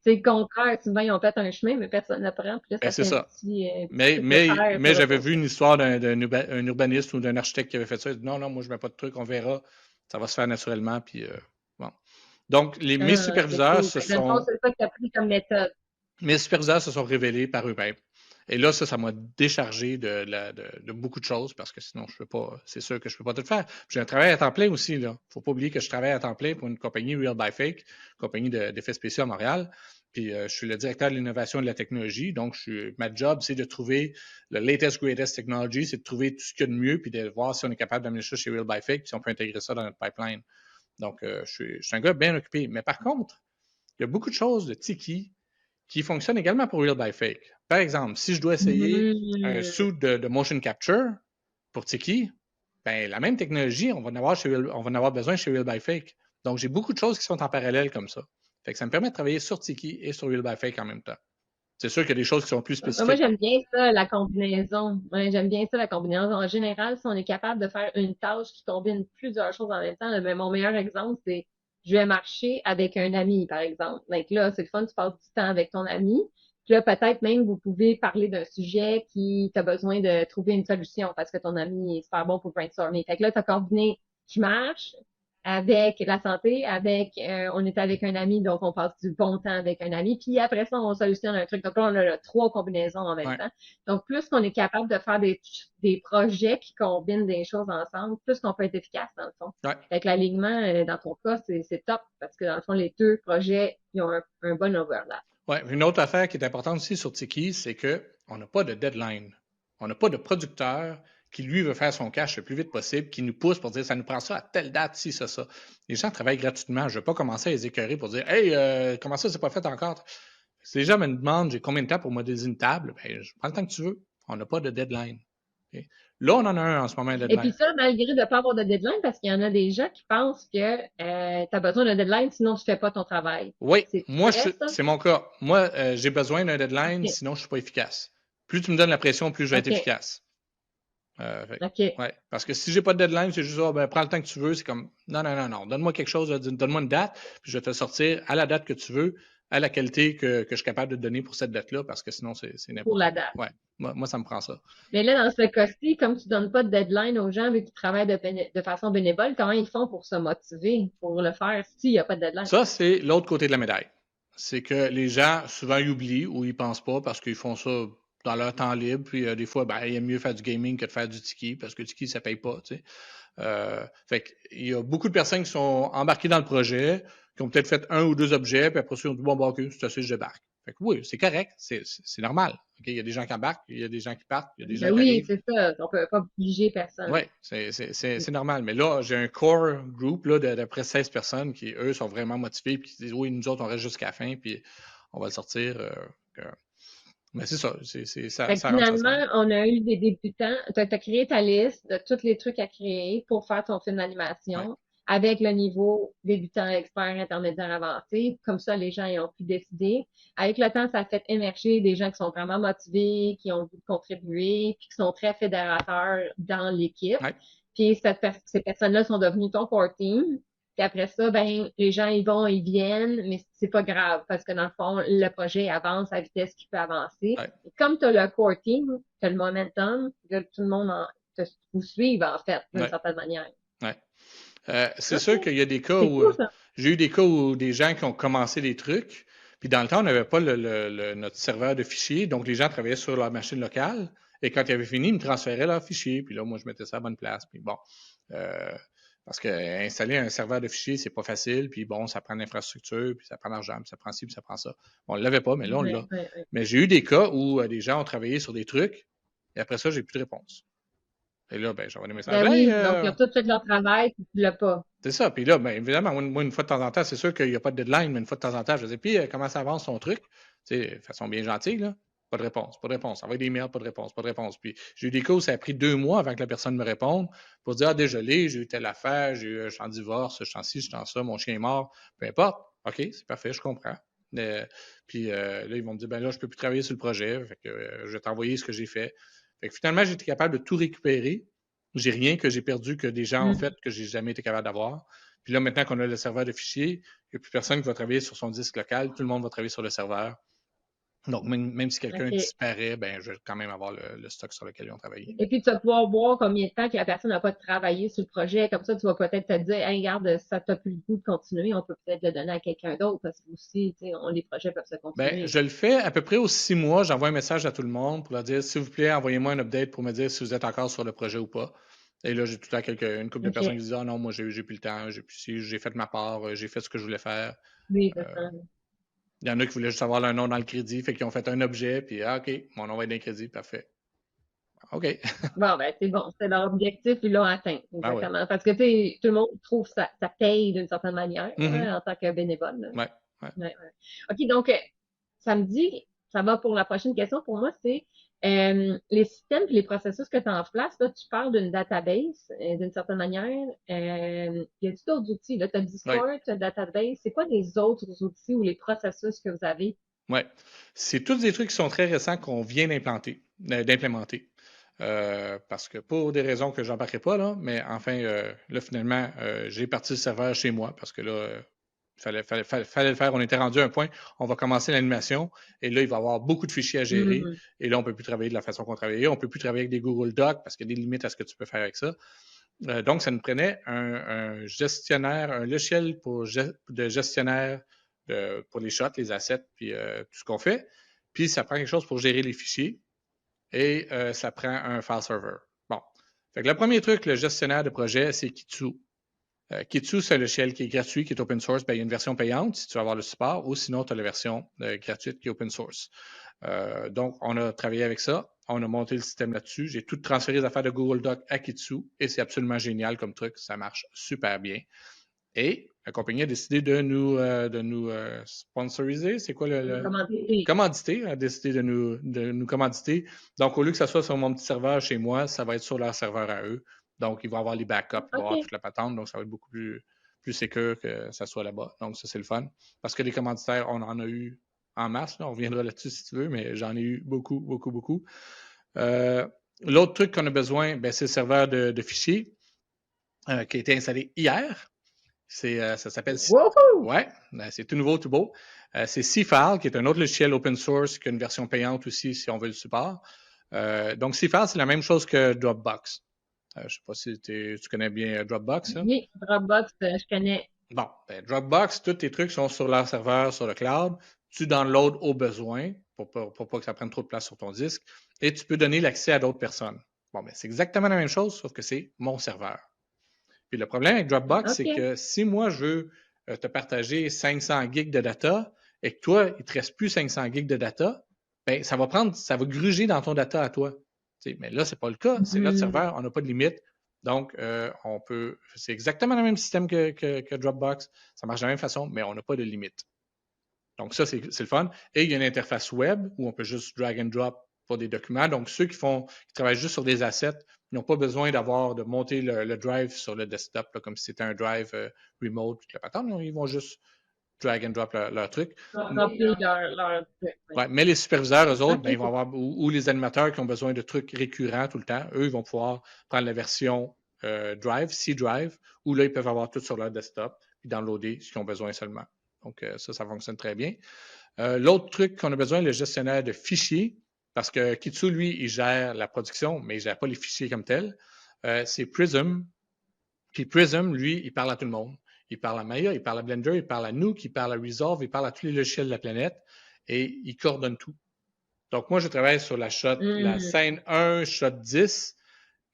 A: C'est le contraire. Souvent, ils ont fait un chemin, mais personne ne prend. Puis là,
B: Ben,
A: ça
B: c'est
A: fait un
B: ça.
A: petit
B: Mais,
A: truc de
B: mais,
A: terre
B: mais
A: sur le
B: j'avais vu
A: côté.
B: une histoire d'un urbaniste ou d'un architecte qui avait fait ça. Il dit, non, non, moi, je ne mets pas de truc, on verra. Ça va se faire naturellement. Puis, bon. Donc, mes
A: Ah, c'est
B: superviseurs
A: cool.
B: se
A: Fait que dans le fond,
B: sont
A: c'est ça que tu as pris comme méthode.
B: mes superviseurs se sont révélés par eux-mêmes. Et là, ça m'a déchargé de beaucoup de choses parce que sinon, je peux pas, c'est sûr que je peux pas tout faire. J'ai un travail à temps plein aussi, là. Faut pas oublier que je travaille à temps plein pour une compagnie Real by Fake, compagnie d'effets spéciaux à Montréal. Puis, je suis le directeur de l'innovation et de la technologie. Donc, ma job, c'est de trouver le latest, greatest technology, c'est de trouver tout ce qu'il y a de mieux, puis de voir si on est capable d'amener ça chez Real by Fake, puis si on peut intégrer ça dans notre pipeline. Donc, je suis un gars bien occupé. Mais par contre, il y a beaucoup de choses de Tiki qui fonctionne également pour Real by Fake. Par exemple, si je dois essayer un
A: Hmm.
B: suit de motion capture pour Tiki, ben, la même technologie, on va en avoir besoin chez Real by Fake. Donc, j'ai beaucoup de choses qui sont en parallèle comme ça. Fait que ça me permet de travailler sur Tiki et sur Real by Fake en même temps. C'est sûr qu'il y a des choses qui sont plus
A: Moi,
B: spécifiques.
A: j'aime bien ça, la combinaison. Ouais, j'aime bien ça, la combinaison. En général, si on est capable de faire une tâche qui combine plusieurs choses en même temps, là, ben, mon meilleur exemple, c'est je vais marcher avec un ami, par exemple. Donc là, c'est le fun, tu passes du temps avec ton ami. Puis là, peut-être même, vous pouvez parler d'un sujet qui t'a besoin de trouver une solution parce que ton ami est super bon pour brainstormer. Fait que là, tu as combiné je marche avec la santé, avec on est avec un ami, donc on passe du bon temps avec un ami, puis après ça, on solutionne un truc. Donc là, on a là, trois combinaisons en même
B: Ouais,
A: temps. Donc, plus qu'on est capable de faire des projets qui combinent des choses ensemble, plus qu'on peut être efficace dans le fond.
B: ouais,
A: Avec l'alignement, dans ton cas, c'est top parce que dans le fond, les deux projets, ils ont un bon overlap.
B: ouais. Une autre affaire qui est importante aussi sur Tiki, c'est qu'on n'a pas de deadline. On n'a pas de producteur qui, lui, veut faire son cash le plus vite possible, qui nous pousse pour dire ça nous prend ça à telle date, si, ça. Les gens travaillent gratuitement. Je ne vais pas commencer à les écœurer pour dire hey, comment ça, c'est pas fait encore? Si les gens me demandent j'ai combien de temps pour modéliser une table, ben, je prends le temps que tu veux. On n'a pas de deadline. Okay? Là, on en a un en ce moment, un
A: Et puis
B: deadline.
A: ça, malgré de ne pas avoir de deadline, parce qu'il y en a des gens qui pensent que tu as besoin d'un deadline, sinon tu fais pas ton travail.
B: Oui,
A: C'est
B: moi,
A: vrai, ça?
B: c'est mon cas. Moi, j'ai besoin d'un deadline,
A: OK.
B: sinon je ne suis pas efficace. Plus tu me donnes la pression, plus je vais être
A: OK.
B: efficace.
A: OK.
B: Ouais. Parce que si j'ai pas de deadline, c'est juste, ben, prends le temps que tu veux. C'est comme, non, non, non, non. Donne-moi quelque chose, donne-moi une date, puis je vais te sortir à la date que tu veux, à la qualité que je suis capable de te donner pour cette date-là, parce que sinon, c'est
A: Pour
B: n'importe
A: la
B: quoi.
A: date.
B: Ouais. Moi, ça me prend ça.
A: Mais là, dans ce cas-ci, comme tu donnes pas de deadline aux gens vu qu'ils travaillent de façon bénévole, comment ils font pour se motiver pour le faire s'il n'y a pas de deadline?
B: Ça, c'est l'autre côté de la médaille. C'est que les gens, souvent, ils oublient ou ils pensent pas parce qu'ils font ça dans leur temps libre. Puis des fois, ben, il aime mieux faire du gaming que de faire du tiki parce que le tiki, ça paye pas. Tu sais. Fait qu'il y a beaucoup de personnes qui sont embarquées dans le projet, qui ont peut-être fait un ou deux objets, puis après ça, ils ont dit bon, ok, c'est assez, je débarque. Fait que oui, c'est correct, c'est normal. OK, il y a des gens qui embarquent, il y a des gens qui partent, il y a des gens
A: Ben
B: qui
A: oui,
B: arrivent.
A: c'est ça. On peut pas obliger
B: Oui,
A: personne.
B: c'est normal. Mais là, j'ai un core group là, d'à peu près 16 personnes qui, eux, sont vraiment motivés et qui se disent oui, nous autres, on reste jusqu'à la fin, puis on va le sortir. Mais c'est ça,
A: Fait que
B: ça rentre
A: finalement,
B: ensemble.
A: on a eu des débutants. Tu as créé ta liste de tous les trucs à créer pour faire ton film
B: Ouais,
A: d'animation avec le niveau débutant, expert, intermédiaire, avancé. Comme ça, les gens ils ont pu décider. Avec le temps, ça a fait émerger des gens qui sont vraiment motivés, qui ont voulu contribuer, puis qui sont très fédérateurs dans l'équipe.
B: ouais,
A: Puis ces personnes-là sont devenues ton core team. Puis après ça, ben, les gens, ils vont, ils viennent, mais c'est pas grave parce que dans le fond, le projet avance à la vitesse qu'il peut avancer.
B: ouais,
A: Et comme tu as le core team, tu as le momentum, que tout le monde vous suive, en fait, d'une
B: ouais,
A: certaine manière.
B: ouais. C'est sûr
A: OK.
B: qu'il y a des cas
A: C'est
B: où
A: cool, ça.
B: j'ai eu des cas où des gens qui ont commencé des trucs, puis dans le temps, on n'avait pas notre serveur de fichiers, donc les gens travaillaient sur leur machine locale, et quand ils avaient fini, ils me transféraient leurs fichiers, puis là, moi, je mettais ça à la bonne place, puis bon. Euh, parce que installer un serveur de fichiers, c'est pas facile, puis bon, ça prend l'infrastructure, puis ça prend l'argent, puis ça prend ci, puis ça prend ça. Bon, on ne l'avait pas, mais là, on
A: Ouais,
B: l'a.
A: ouais, ouais.
B: Mais j'ai eu des cas où des gens ont travaillé sur des trucs, et après ça, j'ai plus de réponse. Et là, ben, j'envoie des messages.
A: Ben
B: Hey,
A: oui, donc ils ont tous fait leur travail, puis tu l'as pas.
B: c'est ça. Puis là, bien évidemment, moi, une fois de temps en temps, c'est sûr qu'il n'y a pas de deadline, mais une fois de temps en temps, je dis, puis comment ça avance son truc? Tu sais, de façon bien gentille, là. Pas de réponse, pas de réponse. Envoie des mails, pas de réponse, pas de réponse. Puis j'ai eu des cas où ça a pris 2 mois avant que la personne me réponde pour dire, ah, désolé, j'ai eu telle affaire, je suis en divorce, je suis en ci, je suis en ça, mon chien est mort. Peu importe. OK, c'est parfait, je comprends. Puis là, ils vont me dire, ben là, je peux plus travailler sur le projet. Fait que je vais t'envoyer ce que j'ai fait. Fait que finalement, j'ai été capable de tout récupérer. J'ai rien que j'ai perdu que des gens ont
A: Mhm.
B: fait que j'ai jamais été capable d'avoir. Puis là, maintenant qu'on a le serveur de fichiers, il n'y a plus personne qui va travailler sur son disque local, tout le monde va travailler sur le serveur. Donc, même si quelqu'un
A: OK.
B: disparaît, ben, je vais quand même avoir le stock sur lequel ils ont travaillé.
A: Et puis, tu vas pouvoir voir combien de temps que la personne n'a pas travaillé sur le projet. Comme ça, tu vas peut-être te dire, hey, regarde, ça t'a plus le goût de continuer, on peut peut-être le donner à quelqu'un d'autre parce que aussi, tu sais, les projets peuvent se
B: Ben,
A: continuer.
B: je le fais à peu près aux 6 mois. J'envoie un message à tout le monde pour leur dire, s'il vous plaît, envoyez-moi un update pour me dire si vous êtes encore sur le projet ou pas. Et là, j'ai tout le temps une couple de personnes qui
A: OK.
B: disent, ah non, moi, j'ai plus le temps, j'ai fait ma part, j'ai fait ce que je voulais faire.
A: Oui, c'est
B: Euh,
A: ça.
B: il y en a qui voulaient juste avoir leur nom dans le crédit, fait qu'ils ont fait un objet, puis ah, OK, mon nom va être dans le crédit, parfait. OK.
A: Bon, ben, c'est bon. C'est leur objectif, ils l'ont atteint.
B: Ben oui.
A: Exactement. Parce que, tu sais, tout le monde trouve ça paye d'une certaine manière,
B: Mhm.
A: en tant que bénévole, là.
B: Ouais, ouais.
A: Ouais, ouais. OK, donc, ça me dit, ça va pour la prochaine question. Pour moi, c'est les systèmes et les processus que tu as en place. Là, tu parles d'une database, d'une certaine manière. Y a-t-il d'autres outils? Là, tu as
B: Ouais,
A: Discord, tu as database. C'est quoi les autres outils ou les processus que vous avez?
B: ouais. C'est tous des trucs qui sont très récents qu'on vient d'implémenter. Parce que pour des raisons que j'embarquerai pas, là, mais enfin, là, finalement, j'ai parti le serveur chez moi parce que là, fallait le faire. On était rendu à un point, on va commencer l'animation et là, il va y avoir beaucoup de fichiers à gérer
A: Hmm.
B: et là, on ne peut plus travailler de la façon qu'on travaillait. On ne peut plus travailler avec des Google Docs parce qu'il y a des limites à ce que tu peux faire avec ça. Donc, ça nous prenait un gestionnaire, un logiciel de gestionnaire pour les shots, les assets, puis tout ce qu'on fait. Puis, ça prend quelque chose pour gérer les fichiers et ça prend un file server. Bon. Fait que le premier truc, le gestionnaire de projet, c'est Kitsu. Kitsu, c'est un logiciel qui est gratuit, qui est open source. Ben, il y a une version payante si tu veux avoir le support, ou sinon, tu as la version gratuite qui est open source. Donc, on a travaillé avec ça. On a monté le système là-dessus. J'ai tout transféré les affaires de Google Doc à Kitsu et c'est absolument génial comme truc. Ça marche super bien. Et la compagnie a décidé de nous sponsoriser. C'est quoi
A: Commandité.
B: commanditer, a décidé de nous commanditer. Donc, au lieu que ça soit sur mon petit serveur chez moi, ça va être sur leur serveur à eux. Donc, ils vont avoir les backups, ils vont avoir
A: OK.
B: toute la patente. Donc, ça va être beaucoup plus sécure que ça soit là-bas. Donc, ça, c'est le fun. Parce que les commanditaires, on en a eu en masse. Là. On reviendra là-dessus si tu veux, mais j'en ai eu beaucoup, beaucoup, beaucoup. Euh, L'autre truc qu'on a besoin, ben, c'est le serveur de fichiers qui a été installé hier. Ça s'appelle.
A: Wouhou!
B: Ouais, c'est tout nouveau, tout beau. C'est CFile, qui est un autre logiciel open source, qui a une version payante aussi si on veut le support. Donc, CFile, c'est la même chose que Dropbox. Je ne sais pas si tu connais bien Dropbox. Hein?
A: Oui, Dropbox, je connais.
B: Bon, ben, Dropbox, tous tes trucs sont sur leur serveur, sur le cloud. Tu downloads au besoin pour pas que ça prenne trop de place sur ton disque et tu peux donner l'accès à d'autres personnes. Bon, ben, c'est exactement la même chose, sauf que c'est mon serveur. Puis le problème avec Dropbox, c'est
A: OK.
B: que si moi, je veux te partager 500 gigs de data, et que toi, il te reste plus 500 gigs de data, ben, ça va gruger dans ton data à toi. Mais là, c'est pas le cas. C'est notre serveur, on n'a pas de limite. Donc, c'est exactement le même système que Dropbox. Ça marche de la même façon, mais on n'a pas de limite. Donc, ça, c'est le fun. Et il y a une interface web où on peut juste drag and drop pour des documents. Donc, ceux qui travaillent juste sur des assets, ils n'ont pas besoin de monter le drive sur le desktop, là, comme si c'était un drive remote, toute la patente. Non, ils vont juste drag and drop leur truc.
A: Remplir leur truc, oui.
B: Ouais, mais les superviseurs, eux autres, ben,
A: OK.
B: ils vont avoir, ou les animateurs qui ont besoin de trucs récurrents tout le temps, eux, ils vont pouvoir prendre la version Drive, C-Drive, où là, ils peuvent avoir tout sur leur desktop, puis downloader ce qu'ils ont besoin seulement. Donc, ça fonctionne très bien. L'autre truc qu'on a besoin, le gestionnaire de fichiers, parce que Kitsu, lui, il gère la production, mais il ne gère pas les fichiers comme tels. C'est Prism. Puis Prism, lui, il parle à tout le monde. Il parle à Maya, il parle à Blender, il parle à Nuke, il parle à Resolve, il parle à tous les logiciels de la planète et il coordonne tout. Donc, moi, je travaille sur la scène 1, shot 10.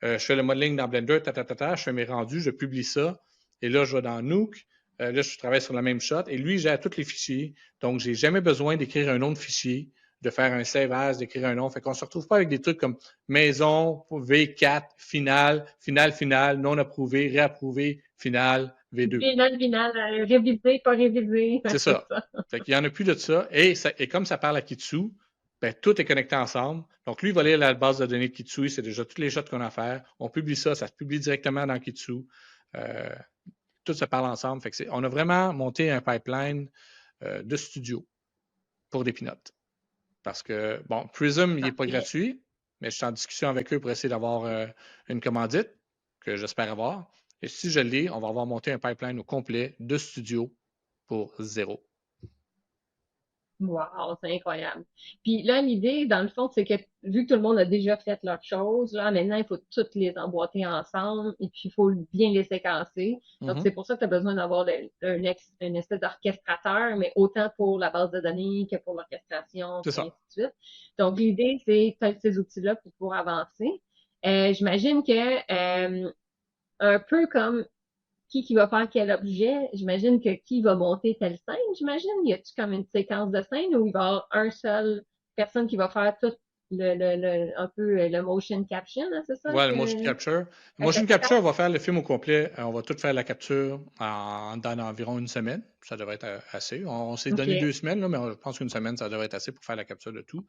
B: Je fais le modeling dans Blender, je fais mes rendus, je publie ça. Et là, je vais dans Nuke. Là, je travaille sur la même shot. Et lui, il gère tous les fichiers. Donc, j'ai jamais besoin d'écrire un nom de fichier, de faire un save as, d'écrire un nom. Fait qu'on se retrouve pas avec des trucs comme maison, V4, final, non approuvé, réapprouvé, final, V2.
A: Final, révisé, pas révisé.
B: C'est ça. Fait qu'il y en a plus de ça. Et comme ça parle à Kitsu, ben, tout est connecté ensemble. Donc, lui, il va lire la base de données de Kitsu. C'est déjà toutes les shots qu'on a à faire. On publie ça. Ça se publie directement dans Kitsu. Tout se parle ensemble. Fait que on a vraiment monté un pipeline de studio pour des pinottes. Parce que, bon, Prism, il n'est pas gratuit, mais je suis en discussion avec eux pour essayer d'avoir une commandite que j'espère avoir. Et si je l'ai, on va avoir monté un pipeline au complet de studio pour 0.
A: Wow, c'est incroyable. Puis là, l'idée, dans le fond, c'est que vu que tout le monde a déjà fait leurs choses, là, maintenant, il faut toutes les emboîter ensemble et puis il faut bien les séquencer. Donc, c'est pour ça que tu as besoin d'avoir une espèce d'orchestrateur, mais autant pour la base de données que pour l'orchestration,
B: C'est
A: puis
B: ça.
A: ainsi de suite. Donc, l'idée, c'est tu as ces outils-là pour pouvoir avancer. J'imagine que un peu comme qui va faire quel objet. J'imagine que qui va monter telle scène, j'imagine. Y a-tu comme une séquence de scène où il va y avoir un seul personne qui va faire tout un peu le motion caption, hein, c'est ça?
B: Ouais, le motion capture. Le motion capture, on va faire le film au complet. On va tout faire la capture dans environ une semaine. Ça devrait être assez. On s'est donné 2 semaines, là, mais je pense qu'une semaine, ça devrait être assez pour faire la capture de tout.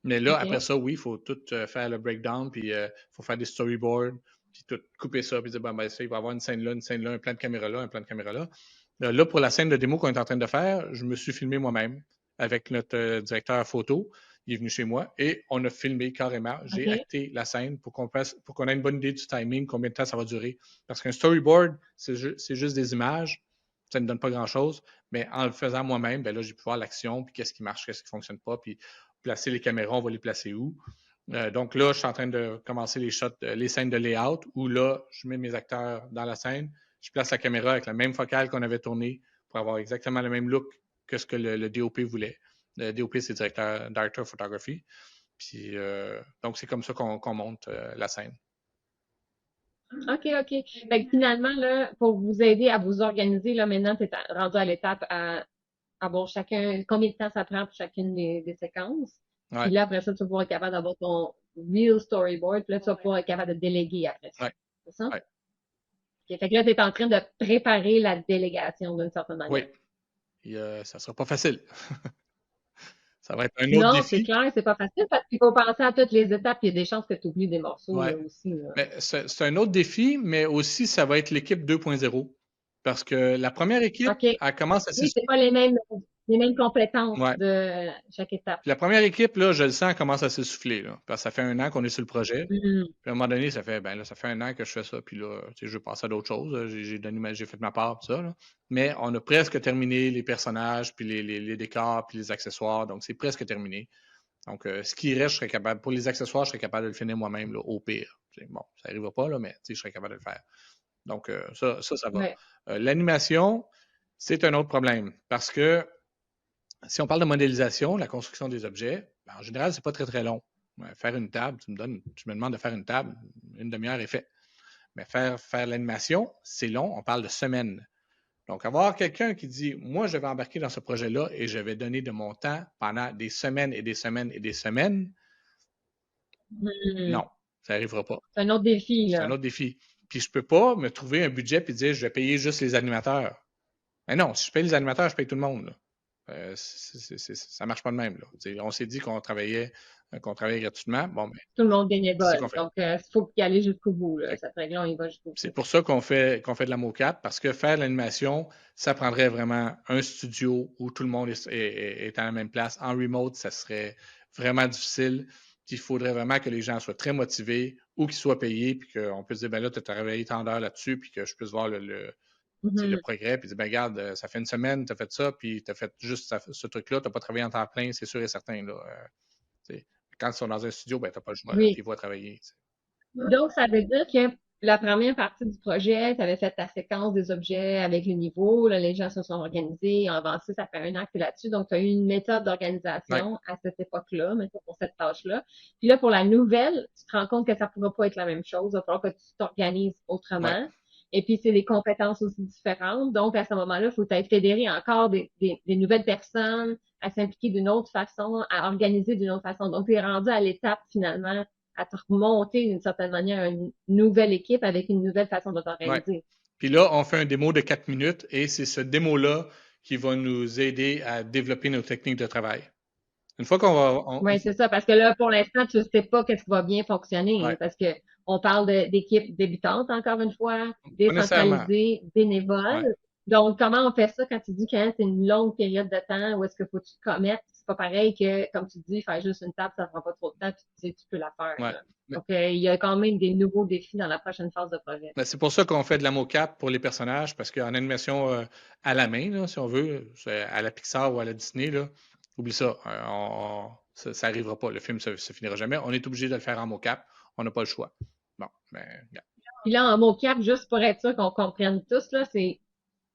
B: Mais là, après ça, oui, il faut tout faire le breakdown, puis il faut faire des storyboards, puis tout couper ça, puis dire, ben, ça, il va y avoir une scène là, un plan de caméra là, un plan de caméra là. Là, pour la scène de démo qu'on est en train de faire, je me suis filmé moi-même avec notre directeur photo. Il est venu chez moi et on a filmé carrément. J'ai acté la scène pour qu'on ait une bonne idée du timing, combien de temps ça va durer. Parce qu'un storyboard, c'est juste des images. Ça ne donne pas grand-chose. Mais en le faisant moi-même, ben là, j'ai pu voir l'action, puis qu'est-ce qui marche, qu'est-ce qui ne fonctionne pas, puis placer les caméras, on va les placer où. Donc là, je suis en train de commencer les scènes de layout, où là, je mets mes acteurs dans la scène, je place la caméra avec la même focale qu'on avait tournée pour avoir exactement le même look que ce que le DOP voulait. Le DOP, c'est Director Photography. Puis, donc, c'est comme ça qu'on monte la scène.
A: OK, OK. Fait que finalement, là, pour vous aider à vous organiser, là, maintenant, tu es rendu à l'étape à avoir chacun, combien de temps ça prend pour chacune des séquences.
B: Ouais.
A: Puis là, après ça, tu vas pouvoir être capable d'avoir ton real storyboard. Puis là, tu vas pouvoir être capable de déléguer après ça.
B: Ouais.
A: C'est ça?
B: Ouais.
A: Okay. Fait que là, tu es en train de préparer la délégation d'une certaine manière.
B: Oui. Ça ne sera pas facile. Ça va être un autre
A: Non, c'est
B: défi.
A: clair, c'est pas facile parce qu'il faut penser à toutes les étapes. Il y a des chances que tu oublies des morceaux
B: Ouais.
A: là aussi. Là.
B: Mais c'est un autre défi, mais aussi, ça va être l'équipe 2.0. Parce que la première équipe,
A: OK.
B: elle commence à
A: Oui, c'est
B: s'essouffler.
A: pas les mêmes compétences
B: Ouais.
A: de chaque étape.
B: Puis la première équipe, là, je le sens, elle commence à s'essouffler. Là, parce que ça fait 1 an qu'on est sur le projet.
A: Mm.
B: Puis à un moment donné, ça fait 1 an que je fais ça. Puis là, tu sais, je veux passer à d'autres choses. J'ai fait ma part, tout ça. Là. Mais on a presque terminé les personnages, puis les décors, puis les accessoires. Donc, c'est presque terminé. Donc, ce qui reste, je serais capable. Pour les accessoires, je serais capable de le finir moi-même, là, au pire. Bon, ça n'arrivera pas, là, mais je serais capable de le faire. Donc, ça va.
A: Ouais.
B: L'animation, c'est un autre problème. Parce que si on parle de modélisation, la construction des objets, ben, en général, c'est pas très, très long. Faire une table, tu me demandes de faire une table, une demi-heure est fait. Mais faire l'animation, c'est long, on parle de semaines. Donc, avoir quelqu'un qui dit, moi, je vais embarquer dans ce projet-là et je vais donner de mon temps pendant des semaines et des semaines et des semaines, non, ça n'arrivera pas.
A: C'est un autre défi,
B: C'est un
A: là.
B: autre défi. Puis je peux pas me trouver un budget et dire, je vais payer juste les animateurs. Mais non, si je paye les animateurs, je paye tout le monde. Ça marche pas de même. Là. On s'est dit qu'on travaillait gratuitement. Bon, ben,
A: Tout le monde
B: c'est ça qu'on
A: bénévole.
B: fait.
A: Donc, il faut y aller jusqu'au bout, là.
B: Fait
A: Cette règle-là, on y va jusqu'au
B: C'est
A: bout.
B: pour ça qu'on fait de la mocap, parce que faire l'animation, ça prendrait vraiment un studio où tout le monde est à la même place. En remote, ça serait vraiment difficile. Il faudrait vraiment que les gens soient très motivés ou qu'ils soient payés, puis qu'on puisse dire, ben là, tu as travaillé tant d'heures là-dessus, puis que je puisse voir le progrès, puis dire, ben regarde, ça fait une semaine, tu as fait ça, puis tu as fait juste ce truc-là, tu n'as pas travaillé en temps plein, c'est sûr et certain. Là, quand ils sont dans un studio, ben, tu n'as pas le choix, tu
A: Oui.
B: les vois travailler.
A: Donc, ça veut dire que la première partie du projet, tu avais fait ta séquence des objets avec les niveaux, là, les gens se sont organisés, ont avancé, ça fait un an que tu es là-dessus. Donc, tu as eu une méthode
B: Ouais.
A: d'organisation à cette époque-là, mais pour cette tâche-là. Puis là, pour la nouvelle, tu te rends compte que ça ne pourra pas être la même chose. Il va falloir que tu t'organises autrement.
B: Ouais.
A: Et puis, c'est des compétences aussi différentes. Donc, à ce moment-là, il faut être fédéré encore des nouvelles personnes à s'impliquer d'une autre façon, à organiser d'une autre façon. Donc, tu es rendu à l'étape, finalement, à te remonter d'une certaine manière une nouvelle équipe avec une nouvelle façon de
B: Ouais.
A: t'organiser.
B: Puis là, on fait un démo de 4 minutes et c'est ce démo-là qui va nous aider à développer nos techniques de travail. Une fois qu'on va.
A: Oui, c'est ça, parce que là, pour l'instant, tu ne sais pas qu'est-ce qui va bien fonctionner, hein,
B: Ouais.
A: parce que on parle d'équipes débutantes, encore une fois,
B: Pas nécessairement.
A: décentralisées, bénévoles.
B: Ouais.
A: Donc, comment on fait ça quand tu dis que c'est une longue période de temps où est-ce qu'il faut que tu te commettes? C'est pas pareil que, comme tu dis, faire juste une table, ça ne prend pas trop de temps, puis tu sais, tu peux la faire.
B: Ouais.
A: Là. Donc, il y a quand même des nouveaux défis dans la prochaine phase de projet.
B: Ben, c'est pour ça qu'on fait de la mocap pour les personnages, parce qu'en animation à la main, là, si on veut, à la Pixar ou à la Disney, là, oublie ça. Ça n'arrivera pas. Le film ne se finira jamais. On est obligé de le faire en mocap. On n'a pas le choix. Bon, ben, regarde.
A: Puis là, en mocap, juste pour être sûr qu'on comprenne tous, là, c'est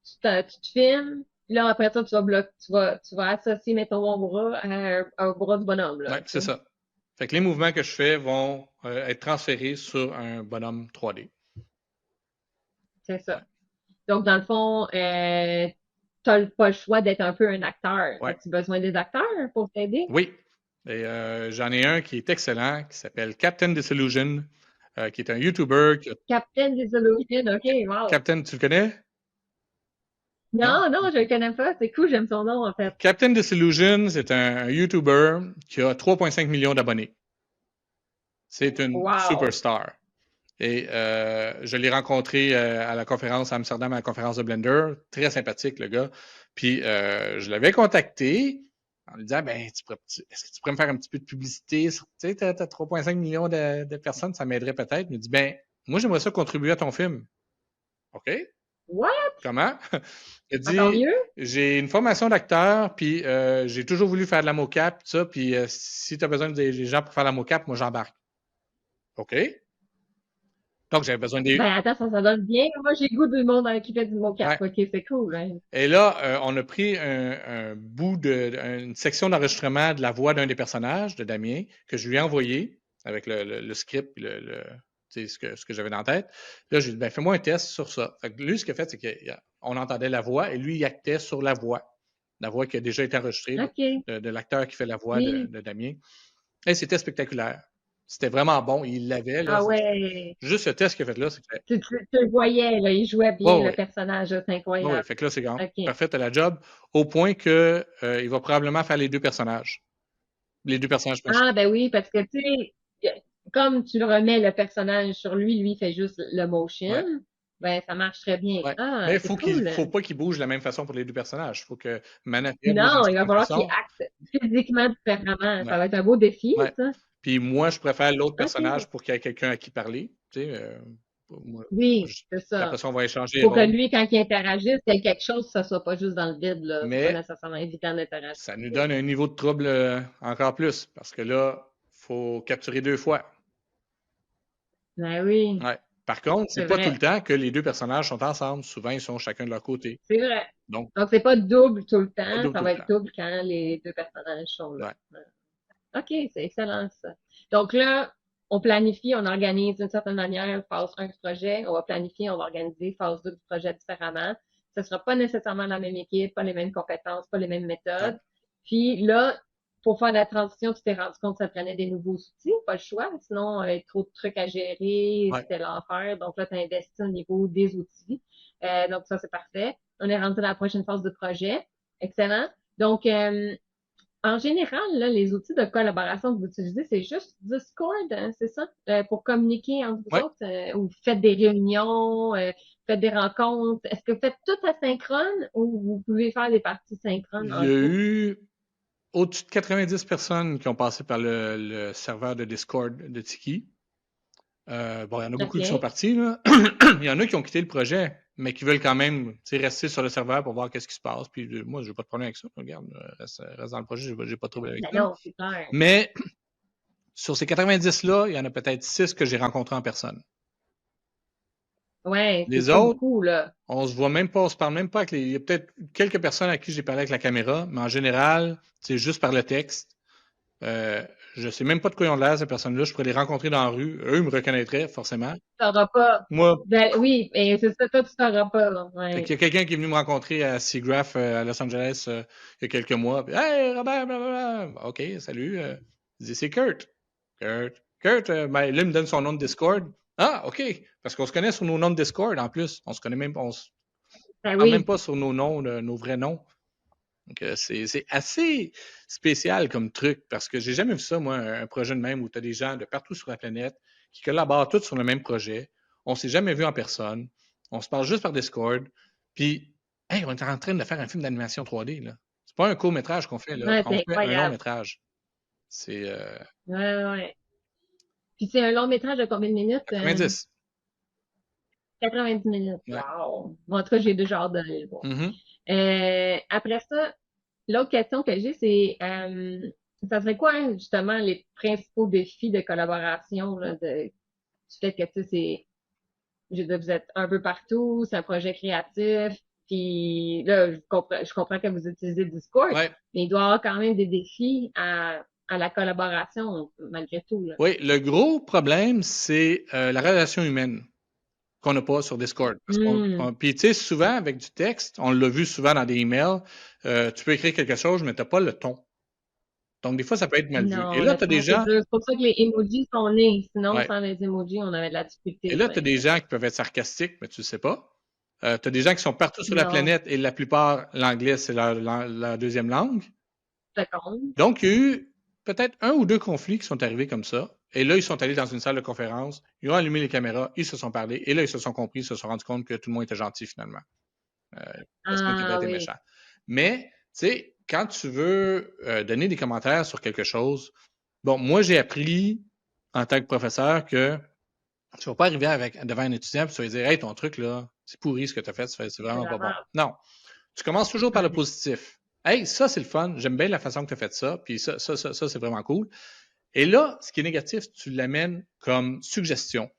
A: tu te filmes, puis là, après ça, tu vas associer, mettons, ton bras à un bras du bonhomme, là,
B: Ouais,
A: tu
B: c'est
A: sais.
B: ça. Fait que les mouvements que je fais vont être transférés sur un bonhomme 3D.
A: C'est ça.
B: Ouais.
A: Donc, dans le fond, t'as pas le choix d'être un peu un acteur.
B: Ouais.
A: As-tu besoin des acteurs pour t'aider?
B: Oui. Et j'en ai un qui est excellent, qui s'appelle Captain Disillusion, qui est un YouTuber.
A: Captain Disillusion, OK, wow.
B: Captain, tu le connais? Non?
A: Non, non, je le connais pas. C'est cool, j'aime son nom, en fait.
B: Captain Disillusion, c'est un YouTuber qui a 3,5 millions d'abonnés. C'est une
A: Wow.
B: superstar. Et je l'ai rencontré à la conférence à Amsterdam, à la conférence de Blender. Très sympathique, le gars. Puis je l'avais contacté en lui disant, ben, est-ce que tu pourrais me faire un petit peu de publicité? Tu sais, tu as 3,5 millions de personnes, ça m'aiderait peut-être. Il me dit, ben, moi, j'aimerais ça contribuer à ton film. OK?
A: What?
B: Comment? Il a
A: Encore
B: dit,
A: mieux?
B: j'ai une formation d'acteur, puis j'ai toujours voulu faire de la mocap, tout ça, puis si tu as besoin des gens pour faire la mocap, moi, j'embarque. OK? Donc, j'avais besoin des.
A: Ben, attends, ça donne bien. Moi, j'ai le goût du monde qui fait du mocap.
B: Ouais.
A: OK, c'est cool, hein.
B: Et là, on a pris un bout une section d'enregistrement de la voix d'un des personnages, de Damien, que je lui ai envoyé avec le script et ce que j'avais dans la tête. Là, je lui ai dit, ben, fais-moi un test sur ça. Fait que lui, ce qu'il a fait, c'est qu'on entendait la voix et lui, il actait sur la voix qui a déjà été enregistrée
A: OK.
B: de l'acteur qui fait la voix
A: Oui.
B: de Damien. Et c'était spectaculaire. C'était vraiment bon. Il l'avait, là.
A: Ah ouais.
B: Juste ce test qu'il a fait là, c'est que.
A: Tu le voyais, là, il jouait bien
B: Oh,
A: le
B: oui.
A: personnage, c'est
B: Oui,
A: incroyable.
B: fait que là, c'est
A: OK.
B: parfait, t'as la job, au point que il va probablement faire les deux personnages. Les deux personnages principaux.
A: Ah, ben oui, parce que, tu sais, comme tu le remets le personnage sur lui, lui, il fait juste le motion,
B: Ouais,
A: ben, ça marche très bien.
B: ouais.
A: Ah,
B: Mais
A: c'est
B: il
A: cool.
B: faut pas qu'il bouge de la même façon pour les deux personnages. Il faut que Manafia bouge d'une
A: Non, il va
B: certaine
A: falloir qu'il
B: façon.
A: acte physiquement différemment.
B: Ouais,
A: Ça va être un beau défi,
B: ouais.
A: ça.
B: Puis moi, je préfère l'autre
A: OK.
B: personnage pour qu'il y ait quelqu'un à qui parler. Tu sais, moi,
A: Oui, c'est ça.
B: après ça, on va échanger les
A: Faut que
B: rôles.
A: lui, quand il interagisse, qu'il y ait quelque chose, que ça soit pas juste dans le vide, là. C'est pas
B: Mais
A: nécessairement évident d'interagir.
B: ça nous donne un niveau de trouble encore plus. Parce que là, il faut capturer deux fois.
A: Ben oui,
B: Ouais. Par contre, c'est
A: c'est
B: pas tout le
A: vrai.
B: temps que les deux personnages sont ensemble. Souvent, ils sont chacun de leur côté.
A: C'est vrai.
B: Donc,
A: Donc, c'est pas double tout le
B: pas
A: temps,
B: double
A: ça
B: tout le
A: va être
B: temps.
A: double quand les deux personnages sont là.
B: Ouais.
A: OK, c'est excellent ça. Donc là, on planifie, on organise d'une certaine manière phase 1 du projet, on va planifier, on va organiser phase 2 du projet différemment. ce sera pas nécessairement la même équipe, pas les mêmes compétences, pas les mêmes
B: Ouais.
A: méthodes. Puis là, pour faire la transition, tu t'es rendu compte que ça prenait des nouveaux outils, pas le choix, sinon, trop de trucs à gérer,
B: Ouais.
A: c'était l'enfer. Donc là, tu as investi au niveau des outils. Donc ça, c'est parfait. On est rendu à la prochaine phase de projet. Excellent. Donc, en général, là, les outils de collaboration que vous utilisez, c'est juste Discord, hein, c'est ça? Pour communiquer entre vous
B: Ouais.
A: autres, ou vous faites des réunions, faites des rencontres. Est-ce que vous faites tout asynchrone ou vous pouvez faire des parties synchrones
B: Il y a
A: entre vous?
B: eu au-dessus de 90 personnes qui ont passé par le serveur de Discord de Tiki. Bon, il y en a beaucoup qui sont
A: OK.
B: partis, là. Il y en a qui ont quitté le projet, mais qui veulent quand même rester sur le serveur pour voir qu'est-ce qui se passe. Puis moi, j'ai pas de problème avec ça. Regarde, reste dans le projet, j'ai pas de trouble avec
A: Ben
B: ça.
A: non, c'est clair.
B: Mais sur ces 90-là, il y en a peut-être 6 que j'ai rencontrés en personne.
A: Ouais, c'est
B: Les
A: pas
B: autres,
A: beaucoup, là.
B: on se voit même pas, on se parle même pas avec les. Il y a peut-être quelques personnes à qui j'ai parlé avec la caméra, mais en général, c'est juste par le texte. Je sais même pas de quoi ils ont l'air, ces personnes-là. Je pourrais les rencontrer dans la rue. Eux, ils me reconnaîtraient, forcément.
A: Tu sauras pas.
B: Moi,
A: Ben oui, et c'est ça, toi, tu sauras pas, là.
B: fait qu'il y
A: Ouais.
B: a quelqu'un qui est venu me rencontrer à SIGGRAPH à Los Angeles il y a quelques mois. Puis, hey, Robert, blablabla. OK, salut. Il dit, c'est Kurt. Kurt, ben, là, il me donne son nom de Discord. Ah, OK. Parce qu'on se connaît sur nos noms de Discord en plus. On se connaît même, on se
A: Ben
B: parle même
A: oui.
B: pas sur nos noms, nos vrais noms. Donc, c'est assez spécial comme truc parce que j'ai jamais vu ça, moi, un projet de même où tu as des gens de partout sur la planète qui collaborent tous sur le même projet. On s'est jamais vu en personne. On se parle juste par Discord. Puis, hey, on est en train de faire un film d'animation 3D, là. C'est pas un court-métrage qu'on fait, là.
A: Ouais,
B: On
A: c'est
B: fait un
A: incroyable.
B: long-métrage. C'est
A: Ouais, ouais, ouais. Puis c'est un long métrage de combien de minutes?
B: 90.
A: 90 minutes.
B: Ouais.
A: Wow. Bon, en tout cas, j'ai déjà hâte d'aller le voir.
B: Mhm.
A: Après ça, l'autre question que j'ai, c'est ça serait quoi, hein, justement, les principaux défis de collaboration là, du fait que tu sais, je veux dire, vous êtes un peu partout, c'est un projet créatif, puis là, je comprends que vous utilisez Discord,
B: Ouais.
A: mais il doit y avoir quand même des défis à la collaboration, malgré tout, là.
B: Oui, le gros problème, c'est la relation humaine qu'on n'a pas sur Discord.
A: Hmm.
B: Puis, tu sais, souvent, avec du texte, on l'a vu souvent dans des emails, tu peux écrire quelque chose, mais tu n'as pas le ton. Donc, des fois, ça peut être mal vu. Et
A: Non,
B: là,
A: le
B: tu as des
A: ton, c'est
B: gens,
A: dur. C'est pour ça que les emojis sont nés. Sinon,
B: ouais.
A: sans les emojis, on avait de la
B: Et
A: difficulté.
B: là, tu as
A: Ouais.
B: des gens qui peuvent être sarcastiques, mais tu ne sais pas. Tu as des gens qui sont partout sur la
A: Non,
B: planète et la plupart, l'anglais, c'est leur deuxième langue.
A: ça compte.
B: Donc, il y a eu peut-être un ou deux conflits qui sont arrivés comme ça. Et là, ils sont allés dans une salle de conférence, ils ont allumé les caméras, ils se sont parlé, et là, ils se sont compris, ils se sont rendus compte que tout le monde était gentil finalement. Personne qui avait
A: Ah
B: été
A: oui.
B: méchant. Mais, tu sais, quand tu veux donner des commentaires sur quelque chose, bon, moi, j'ai appris en tant que professeur que tu ne vas pas arriver devant un étudiant et tu vas lui dire, hey, ton truc, là, c'est pourri ce que tu as fait, c'est
A: C'est
B: vraiment
A: la
B: pas bon.
A: merde.
B: Non. Tu commences toujours par le
A: Mhm.
B: positif. Hey, ça, c'est le fun. J'aime bien la façon que tu as fait ça. Puis ça, c'est vraiment cool. Et là, ce qui est négatif, tu l'amènes comme suggestion.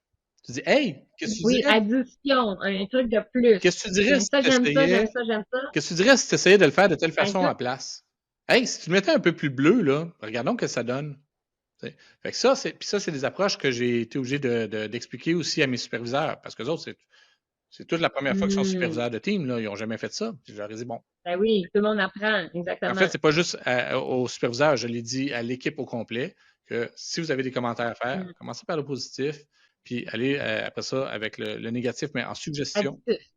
B: Tu dis, hey,
A: Oui, addition, un truc de
B: qu'est-ce que tu
A: plus.
B: dirais si
A: Ça,
B: tu
A: j'aime ça,
B: essayais
A: j'aime ça, j'aime ça.
B: Qu'est-ce que tu dirais si tu essayais de le faire de telle
A: Ben,
B: façon à
A: écoute,
B: place? Hey, si tu le mettais un peu plus bleu, là, regardons ce que ça donne. T'sais. Fait que ça, c'est des approches que j'ai été obligé d'expliquer aussi à mes superviseurs. Parce que les autres, c'est toute la première fois qu'ils sont
A: hmm,
B: superviseurs de team, là, ils n'ont jamais fait ça. Puis je leur ai dit, bon,
A: ben oui, tout le monde apprend,
B: en fait,
A: exactement.
B: c'est pas juste aux superviseurs, je l'ai dit à l'équipe au complet, que si vous avez des commentaires à faire,
A: Hmm.
B: commencez par le positif, puis allez après ça avec le négatif, mais en suggestion.
A: Additif.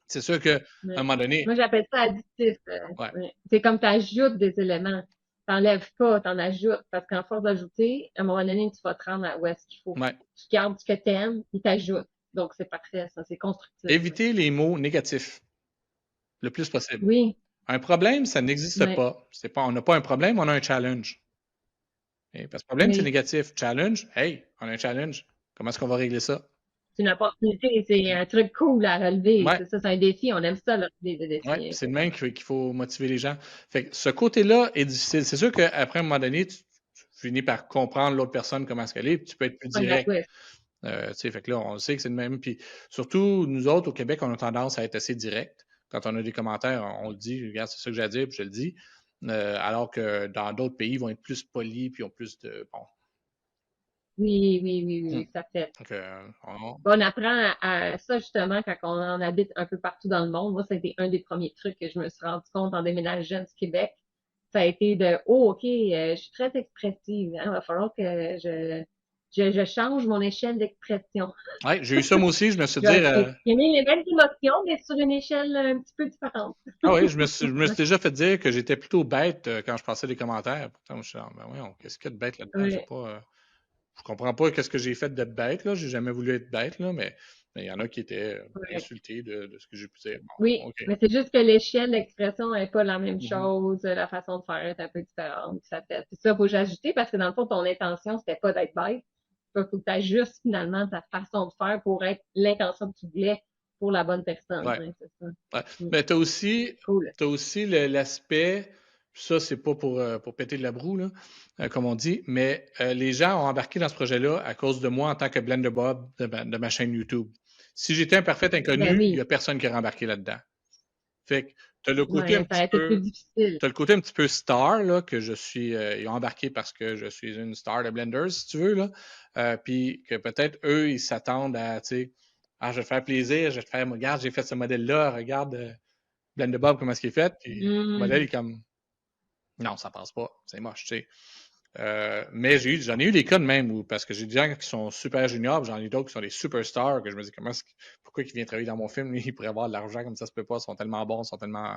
B: C'est sûr qu'à un
A: Ouais.
B: moment donné,
A: Moi, j'appelle ça additif.
B: ouais,
A: Ouais. C'est comme tu ajoutes des éléments. T'enlèves pas, t'en ajoutes. Parce qu'en force d'ajouter, à un moment donné, tu vas te rendre à où est-ce qu'il faut.
B: ouais.
A: Tu gardes ce que t'aimes, puis t'ajoutes. Donc, c'est parfait, ça. C'est constructif. Ça.
B: Évitez les mots négatifs le plus possible.
A: Oui,
B: Un problème, ça n'existe
A: oui,
B: pas. On n'a pas un problème, on a un challenge. Et parce que problème, c'est
A: oui.
B: négatif. Challenge, hey, on a un challenge. Comment est-ce qu'on va régler ça?
A: C'est une opportunité, c'est un truc cool à relever.
B: Ouais,
A: C'est ça, c'est un défi. On aime ça, là, des
B: ouais,
A: défis,
B: c'est le même
A: exactement.
B: qu'il faut motiver les gens. Fait que ce côté-là est difficile. C'est sûr qu'après un moment donné, tu finis par comprendre l'autre personne, comment est-ce qu'elle est, puis tu peux être plus
A: Pas de la
B: direct.
A: twist.
B: Tu sais, fait que là, on sait que c'est le même. Puis surtout, nous autres, au Québec, on a tendance à être assez direct. Quand on a des commentaires, on le dit, regarde, c'est ça que j'ai à dire, puis je le dis. Alors que dans d'autres pays, ils vont être plus polis, puis ont plus de. Bon. Hmm.
A: Ça fait.
B: Donc,
A: On apprend à ça justement quand on en habite un peu partout dans le monde. Moi, c'était un des premiers trucs que je me suis rendu compte en déménageant du Québec. Ça a été de, oh, OK, je suis très expressive. Hein, il va falloir que je change mon échelle d'expression.
B: ouais, j'ai eu ça moi aussi, je me suis
A: Je
B: dit,
A: vais exprimer les mêmes émotions, mais sur une échelle un petit peu différente.
B: ah oui, je me suis déjà fait dire que j'étais plutôt bête quand je passais des commentaires. Pourtant, je suis genre, ben oui, qu'est-ce qu'il y a de bête là-dedans? J'ai
A: Ouais,
B: pas, je comprends pas qu'est-ce que j'ai fait d'être bête, là. J'ai jamais voulu être bête, là, mais il y en a qui étaient
A: ouais.
B: insultés de ce que j'ai pu dire.
A: Oui,
B: Bon, OK.
A: mais c'est juste que l'échelle d'expression n'est pas la même
B: Mhm.
A: chose, la façon de faire est un peu différente. Ça fait, puis ça, faut que j'ajouter parce que dans le fond, ton intention, c'était pas d'être bête. Il faut que tu ajustes finalement ta façon de faire pour être l'intention que tu voulais pour la bonne personne.
B: Ouais.
A: Hein, c'est ça.
B: Ouais.
A: Mm.
B: Mais
A: Cool.
B: t'as aussi l'aspect, ça, c'est pas pour péter de la broue, là, comme on dit, mais les gens ont embarqué dans ce projet-là à cause de moi en tant que Blender Bob de ma chaîne YouTube. Si j'étais un parfait
A: Ben
B: inconnu, il y
A: oui,
B: a personne qui aurait embarqué là-dedans. Fait que t'as le côté un
A: ouais, ça
B: petit
A: a été plus
B: peu,
A: difficile.
B: t'as le côté un petit peu star, là, que je suis, ils ont embarqué parce que je suis une star de Blender, si tu veux, là. Puis que peut-être eux, ils s'attendent à, tu sais, ah, je vais te faire plaisir, je vais te faire, regarde, j'ai fait ce modèle-là, regarde Blender Bob, comment est-ce qu'il est fait, puis le modèle
A: Mm.
B: est comme, non, ça passe pas, c'est moche, tu sais. Mais j'en ai eu des cas de même où, parce que j'ai des gens qui sont super juniors, puis j'en ai d'autres qui sont des superstars, que je me dis, pourquoi il vient travailler dans mon film? Lui, il pourrait avoir de l'argent comme ça se peut pas, ils sont tellement bons, ils sont tellement.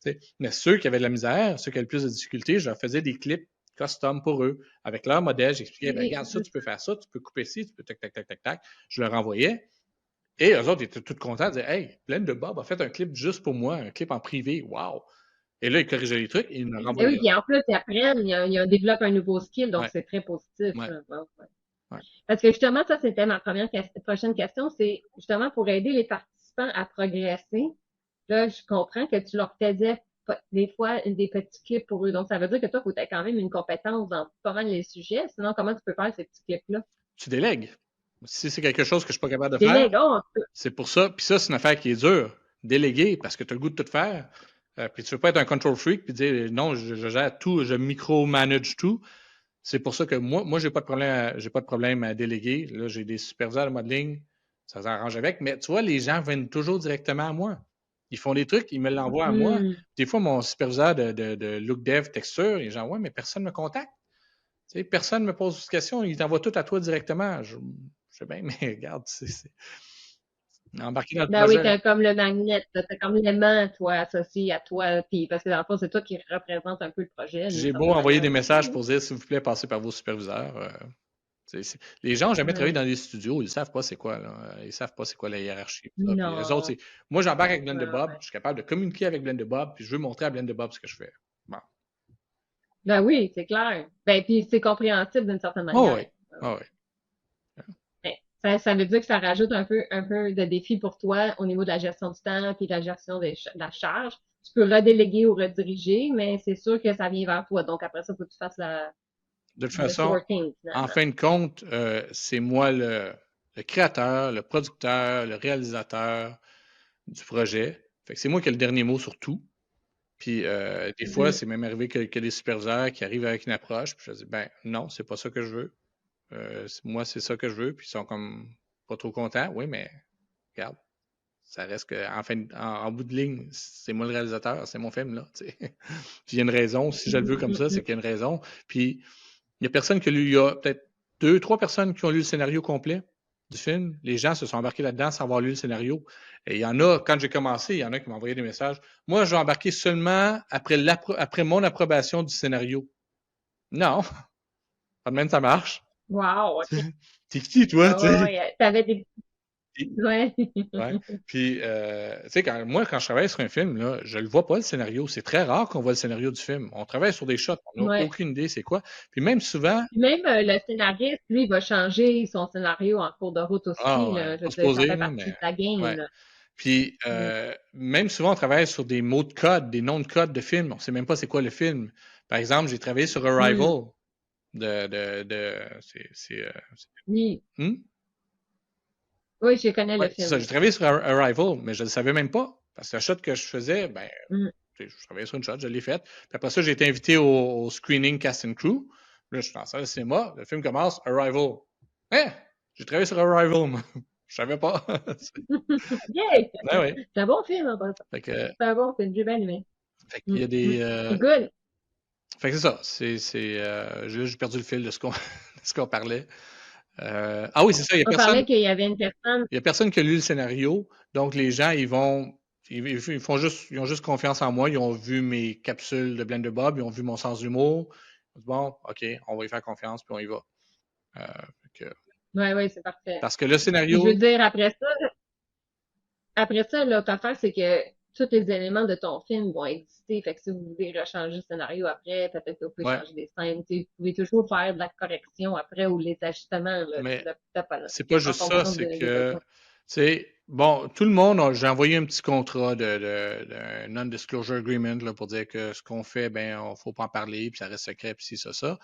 B: Tu sais. Mais ceux qui avaient de la misère, ceux qui avaient le plus de difficultés, je leur faisais des clips custom pour eux, avec leur modèle. J'expliquais, ben,
A: Oui,
B: regarde ça, tu peux faire ça, tu peux couper ci, tu peux tac, tac, tac, tac, tac. Je leur envoyais. Et eux autres étaient tous contents, ils disaient, hey, Plein de Bob a fait un clip juste pour moi, un clip en privé, wow! Et là, ils corrigeaient les trucs et ils me
A: et
B: renvoyaient.
A: oui, puis en plus, ils apprennent, ils développent un nouveau skill, donc
B: Ouais,
A: c'est très positif.
B: ouais,
A: Là. Ouais, ouais.
B: ouais.
A: Parce que justement, ça, c'était ma prochaine question, c'est justement pour aider les participants à progresser. Là, je comprends que tu leur faisais des fois des petits clips pour eux. Donc, ça veut dire que toi, il faut que tu aies quand même une compétence dans pas mal les sujets. Sinon, comment tu peux faire ces petits clips-là?
B: Tu délègues. Si c'est quelque chose que je suis pas capable de
A: Des
B: faire,
A: Legos,
B: c'est pour ça. Puis ça, c'est une affaire qui est dure. Déléguer parce que tu as le goût de tout faire. Puis tu veux pas être un control freak puis dire non, je gère tout, je micro-manage tout. C'est pour ça que moi j'ai pas de problème à déléguer. Là, j'ai des superviseurs de modeling, ça s'arrange avec. Mais tu vois, les gens viennent toujours directement à moi. Ils font des trucs, ils me l'envoient à moi.
A: hmm.
B: Des fois, mon superviseur de look dev texture, les gens, ouais, mais personne ne me contacte. Tu sais, personne ne me pose de questions, il t'envoie tout à toi directement. Je sais bien, mais regarde, c'est embarqué dans le
A: Ben oui,
B: projet.
A: t'as comme le magnet, t'as comme l'aimant, toi, associé à toi, puis parce que dans le fond, c'est toi qui représente un peu le projet d'une
B: J'ai beau
A: certaine
B: envoyer des
A: manière aussi.
B: messages
A: Hein.
B: pour dire, s'il vous plaît, passez par vos superviseurs. Les gens n'ont jamais travaillé
A: Ouais.
B: dans des studios, ils ne savent pas c'est quoi. Là. Ils ne savent pas c'est quoi la hiérarchie. Ça. Puis eux autres,
A: Non.
B: moi, j'embarque avec
A: Ouais,
B: Blender Bob,
A: ouais.
B: je suis capable de communiquer avec Blender Bob, puis je veux montrer à Blender Bob ce que je fais. Bon.
A: Ben oui, c'est clair. Ben, puis c'est compréhensible d'une certaine
B: Oh oui.
A: manière.
B: Oh oui.
A: Ben, ça veut dire que ça rajoute un peu de défi pour toi au niveau de la gestion du temps puis de la gestion de la charge. Tu peux redéléguer ou rediriger, mais c'est sûr que ça vient vers toi. Donc après ça, il faut que tu fasses
B: De toute
A: le
B: façon,
A: sorting
B: en
A: finalement.
B: fin de compte, c'est moi le créateur, le producteur, le réalisateur du projet. Fait que c'est moi qui ai le dernier mot sur tout. Puis des fois,
A: Mhm.
B: c'est même arrivé que des superviseurs qui arrivent avec une approche, puis je dis ben non, c'est pas ça que je veux. Moi, c'est ça que je veux, puis ils sont comme pas trop contents. Oui, mais regarde, ça reste que en bout de ligne, c'est moi le réalisateur, c'est mon film, là. Tu sais. Puis il y a une raison. Si je le veux comme ça, c'est
A: Mhm.
B: qu'il y a une raison. Puis il y a personne qui a lu, il y a peut-être deux, trois personnes qui ont lu le scénario complet du film. Les gens se sont embarqués là-dedans sans avoir lu le scénario. Et il y en a, quand j'ai commencé, il y en a qui m'ont envoyé des messages. Moi, je vais embarquer seulement après mon approbation du scénario. Non, pas de même ça marche.
A: Wow, OK.
B: T'es qui, toi,
A: Ah
B: tu
A: ouais,
B: sais?
A: ouais. T'avais des... Ouais.
B: Ouais. Puis, tu sais, moi, quand je travaille sur un film, là, je le vois pas, le scénario. C'est très rare qu'on voit le scénario du film. On travaille sur des shots, on n'a
A: Ouais.
B: aucune idée c'est quoi. Puis même souvent,
A: Puis même le scénariste, lui, il va changer son scénario en cours de route aussi,
B: ah ouais,
A: là. Je
B: pas
A: veux dire, ça
B: supposé,
A: fait
B: là, mais
A: partie de la game,
B: ouais.
A: là.
B: Puis,
A: Mm.
B: même souvent, on travaille sur des mots de code, des noms de code de films. On sait même pas c'est quoi le film. Par exemple, j'ai travaillé sur
A: Mm.
B: Arrival c'est-
A: Oui.
B: hmm?
A: Oui, je connais le
B: Ouais, c'est
A: film,
B: ça. J'ai
A: oui.
B: travaillé sur Arrival, mais je ne le savais même pas. Parce que la shot que je faisais, ben,
A: Mm.
B: je travaillais sur une shot, je l'ai faite. Puis après ça, j'ai été invité au screening Cast and Crew. Là, je suis dans la salle de cinéma. Le film commence, Arrival. Hein? J'ai travaillé sur Arrival, moi. Je savais pas.
A: Yay!
B: Ouais, ouais.
A: C'est un bon film, en passant.
B: Fait que,
A: C'est un bon film, j'ai bien aimé.
B: fait qu'il y a
A: Mm.
B: des.
A: Good.
B: Fait que c'est ça. J'ai perdu le fil de ce qu'on de ce qu'on parlait. Ah oui, c'est ça.
A: On parlait qu'il y avait une personne.
B: Il y a personne qui a lu le scénario. Donc, les gens, ils ont juste confiance en moi. Ils ont vu mes capsules de Blender Bob. Ils ont vu mon sens d'humour. Ils ont dit, bon, OK, on va y faire confiance, puis on y va. Euh, fait que-
A: Ouais, ouais, c'est parfait.
B: parce que le
A: Puis je veux
B: scénario,
A: dire, après ça, l'autre affaire, c'est que tous les éléments de ton film vont exister. Fait que si vous voulez rechanger le scénario après, peut-être que vous pouvez
B: ouais,
A: changer des scènes. Vous pouvez toujours faire de la correction après ou les ajustements là,
B: mais c'est pas
A: en
B: juste ça,
A: fonction
B: c'est
A: des
B: que,
A: besoins.
B: tu sais, bon, tout le monde, j'ai envoyé un petit contrat de non-disclosure agreement là, pour dire que ce qu'on fait, ben, on faut pas en parler, puis ça reste secret, puis ci, ça.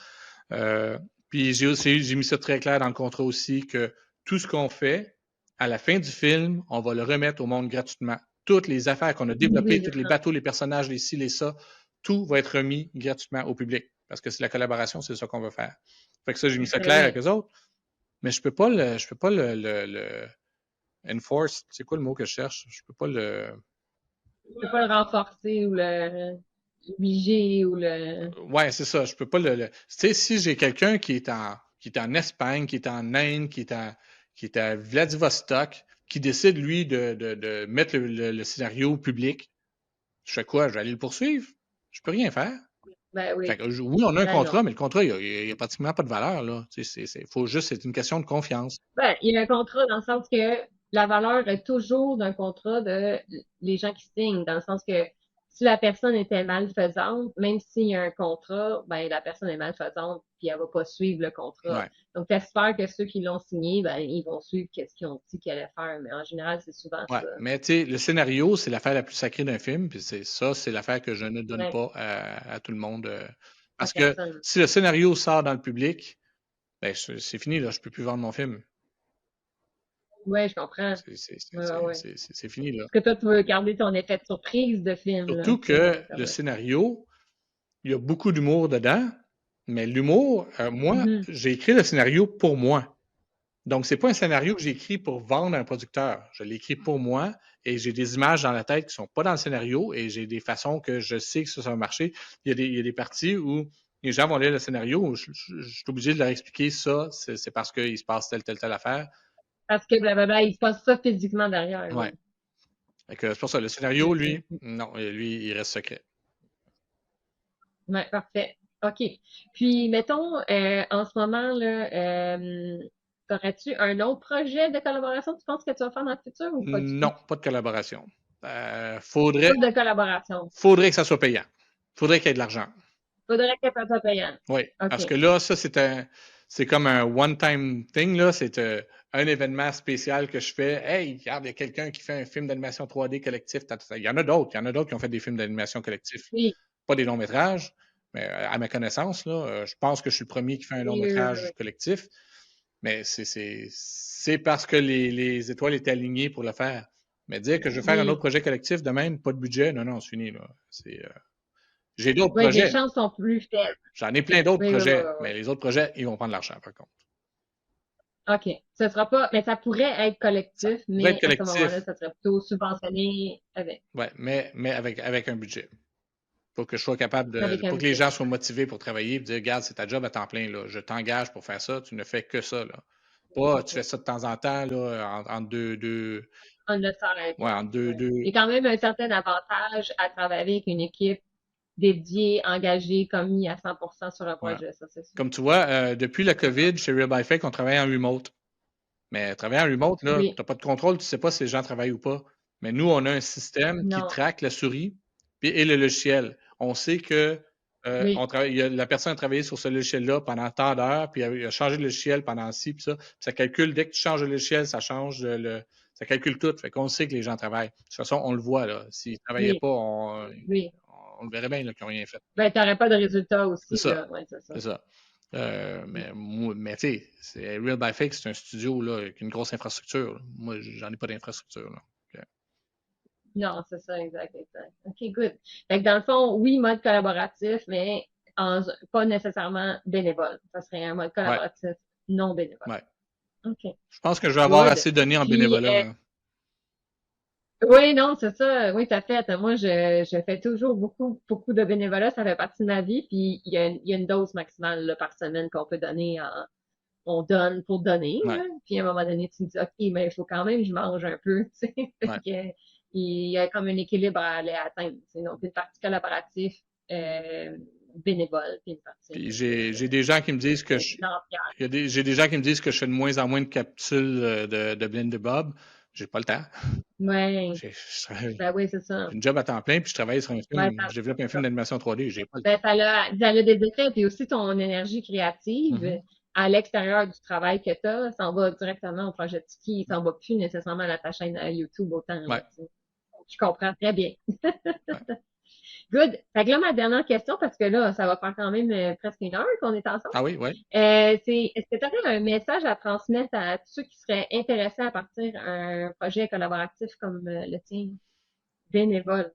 B: Euh, puis j'ai mis ça très clair dans le contrat aussi que tout ce qu'on fait, à la fin du film, on va le remettre au monde gratuitement. Toutes les affaires qu'on a développées,
A: Oui,
B: tous les bateaux, les personnages, les ci, les ça, tout va être remis gratuitement au public. Parce que c'est la collaboration, c'est ça qu'on veut faire. Fait que ça, j'ai mis ça
A: ben
B: clair avec
A: oui.
B: eux autres. Mais je peux pas le enforce. C'est quoi le mot que je cherche? Je peux pas le.
A: Je peux pas le renforcer ou le obliger ou le.
B: Ouais, c'est ça. Je peux pas Tu sais, si j'ai quelqu'un qui est en Espagne, qui est en Inde, qui est à Vladivostok, qui décide, lui, de mettre le scénario public, je fais quoi? Je vais aller le poursuivre? Je peux rien faire.
A: Ben
B: Fait
A: oui.
B: que, oui, on a un
A: Ben non.
B: contrat, mais le contrat, il y a pratiquement pas de valeur, là. Tu sais, c'est une question de confiance.
A: Ben, il y a un contrat dans le sens que la valeur est toujours d'un contrat de les gens qui signent, dans le sens que si la personne était malfaisante, même s'il y a un contrat, ben la personne est malfaisante puis elle va pas suivre le contrat.
B: Ouais.
A: Donc, j'espère que ceux qui l'ont signé, ben ils vont suivre qu'est-ce qu'ils ont dit qu'ils allaient faire. Mais en général, c'est souvent
B: Ouais.
A: ça.
B: Mais tu sais, le scénario, c'est l'affaire la plus sacrée d'un film, puis c'est l'affaire que je ne donne
A: Ouais,
B: pas à tout le monde.
A: à
B: Parce que
A: personne.
B: si le scénario sort dans le public, ben, c'est fini, là, je peux plus vendre mon film.
A: Ouais, je comprends. Ouais, ouais, ouais.
B: C'est fini, là.
A: Parce que toi, tu veux garder ton effet de surprise de film, là.
B: Surtout que
A: Ça
B: le
A: va.
B: scénario, il y a beaucoup d'humour dedans, mais l'humour, moi,
A: Mhm.
B: j'ai écrit le scénario pour moi. Donc, c'est pas un scénario que j'ai écrit pour vendre à un producteur. Je l'ai écrit pour moi et j'ai des images dans la tête qui sont pas dans le scénario et j'ai des façons que je sais que ça va marcher. Il y a des parties où les gens vont lire le scénario où je suis obligé de leur expliquer ça, c'est parce qu'il se passe telle affaire.
A: Parce que blablabla, il se passe ça physiquement derrière,
B: Ouais.
A: oui.
B: Fait que c'est pour ça. Le scénario,
A: Mm,
B: lui,
A: mm, mm.
B: non, lui, il reste secret.
A: Ouais, parfait. OK. Puis, mettons, en ce moment, là, aurais-tu un autre projet de collaboration que tu penses que tu vas faire dans le futur ou pas du tout?
B: Non, pas de collaboration.
A: Pas de collaboration.
B: Faudrait que ça soit payant. Faudrait qu'il y ait de l'argent.
A: Faudrait que ça soit payant.
B: Oui,
A: OK.
B: parce que là, ça, c'est comme un one-time thing, là. C'est un événement spécial que je fais. Hey, regarde, il y a quelqu'un qui fait un film d'animation 3D collectif. Il y en a d'autres. Il y en a d'autres qui ont fait des films d'animation collectif.
A: Oui,
B: Pas des longs métrages, mais à ma connaissance, là, je pense que je suis le premier qui fait un long
A: oui, oui, oui, oui.
B: métrage collectif. Mais c'est parce que les étoiles étaient alignées pour le faire. Mais dire que je vais faire un autre
A: Oui.
B: projet collectif de même, pas de budget, non, non, c'est fini, là. J'ai d'autres
A: Oui, les
B: projets.
A: chances sont plus faibles.
B: J'en ai plein d'autres
A: Oui, oui, oui,
B: projets,
A: oui, oui.
B: mais les autres projets, ils vont prendre de l'argent, par contre.
A: OK. Ce sera pas, mais ça pourrait être
B: Ça
A: collectif,
B: pourrait être
A: mais à ce moment-là,
B: collectif,
A: ça serait plutôt subventionné
B: ouais, mais avec un budget. Pour que je sois capable
A: avec un
B: pour que les
A: budget.
B: gens soient motivés pour travailler et dire, regarde, c'est ta job à temps plein, là. Je t'engage pour faire ça, tu ne fais que ça, là. Pas, tu fais ça de temps en temps, là, en
A: On le sort un
B: ouais,
A: peu.
B: en deux,
A: Ouais.
B: deux.
A: Il y a quand même un certain avantage à travailler avec une équipe dédiée, engagée, commis à 100% sur un
B: Ouais.
A: projet, ça c'est sûr.
B: Comme tu vois, depuis la COVID, chez Real by Fake, on travaille en remote. Mais travailler en remote, là, tu
A: Oui,
B: n'as pas de contrôle, tu ne sais pas si les gens travaillent ou pas. Mais nous, on a un système qui
A: non,
B: traque la souris et le logiciel. On sait que
A: oui,
B: la personne a travaillé sur ce logiciel-là pendant tant d'heures, puis il a changé de logiciel pendant ci, puis ça. Puis ça calcule, dès que tu changes de logiciel, ça change ça calcule tout. Fait qu'on sait que les gens travaillent. De toute façon, on le voit, là. S'ils ne travaillaient
A: oui,
B: pas,
A: oui.
B: on le verrait bien, là, qu'ils n'ont rien fait.
A: Ben, t'aurais pas de résultat
B: C'est
A: aussi,
B: ça.
A: là. Ouais, c'est ça.
B: C'est ça. Mais tu sais, Real by Fake, c'est un studio là, avec une grosse infrastructure. Moi, j'en ai pas d'infrastructure. Là.
A: Non, c'est ça, exact, exact. OK, good. Fait que dans le fond, oui, mode collaboratif, mais pas nécessairement bénévole. Ça serait un mode
B: Ouais,
A: collaboratif non bénévole.
B: ouais.
A: OK.
B: Je pense que je vais avoir
A: Good.
B: assez donné en
A: Puis,
B: bénévolat, là.
A: oui, non, c'est ça. Oui, t'as fait. Moi, je fais toujours beaucoup de bénévolat. Ça fait partie de ma vie. Puis, il y a une dose maximale là, par semaine qu'on peut donner. On donne pour donner.
B: Ouais,
A: Là. Puis, à un moment donné, tu te dis, OK, mais il faut quand même que je mange un peu. Tu sais. Fait
B: ouais.
A: que, il y a comme un équilibre à aller atteindre. Tu sais. Donc, une partie collaborative euh, bénévole, puis une partie un
B: Puis
A: peu
B: j'ai des gens qui me disent que
A: financière.
B: j'ai des gens qui me disent que je fais de moins en moins de capsules de Blend de Bob. J'ai pas le temps.
A: Ouais, ben oui, c'est ça.
B: J'ai une job à temps plein, puis je travaille sur un
A: Ouais,
B: film. Je développe un film d'animation 3D. J'ai pas le
A: ben,
B: temps.
A: ça a des effets, puis aussi ton énergie créative
B: Mhm.
A: à l'extérieur du travail que tu as, ça en va directement au projet de ski, ça en va plus nécessairement à ta chaîne YouTube autant. Là,
B: Ouais,
A: tu sais. Je comprends très bien.
B: ouais.
A: Good. Fait que là, ma dernière question, parce que là, ça va faire quand même presque une heure qu'on est ensemble.
B: Ah oui, oui.
A: C'est est-ce que tu aurais un message à transmettre à tous ceux qui seraient intéressés à partir un projet collaboratif comme le tien, bénévole?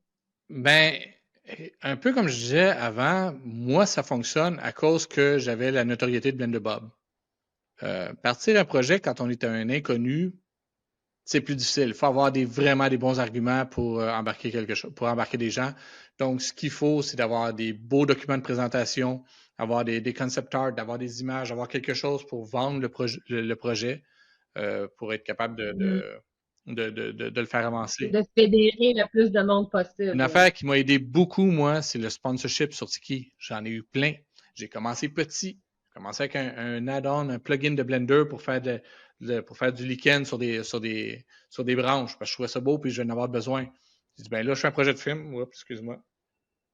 B: Ben, un peu comme je disais avant, moi, ça fonctionne à cause que j'avais la notoriété de Blend de Bob. Partir un projet quand on est un inconnu, c'est plus difficile. Il faut avoir vraiment des bons arguments pour embarquer quelque chose, pour embarquer des gens. Donc, ce qu'il faut, c'est d'avoir des beaux documents de présentation, avoir des concept art, d'avoir des images, avoir quelque chose pour vendre le projet, pour être capable
A: Mm.
B: de le faire avancer.
A: De fédérer le plus de monde
B: Une
A: possible.
B: affaire qui m'a aidé beaucoup, moi, c'est le sponsorship sur Tiki. J'en ai eu plein. J'ai commencé petit. J'ai commencé avec un add-on, un plugin de Blender pour faire pour faire du lichen sur des branches, parce que je trouvais ça beau puis je vais en avoir besoin. J'ai dit, ben là, je fais un projet de film. Oups, excuse-moi.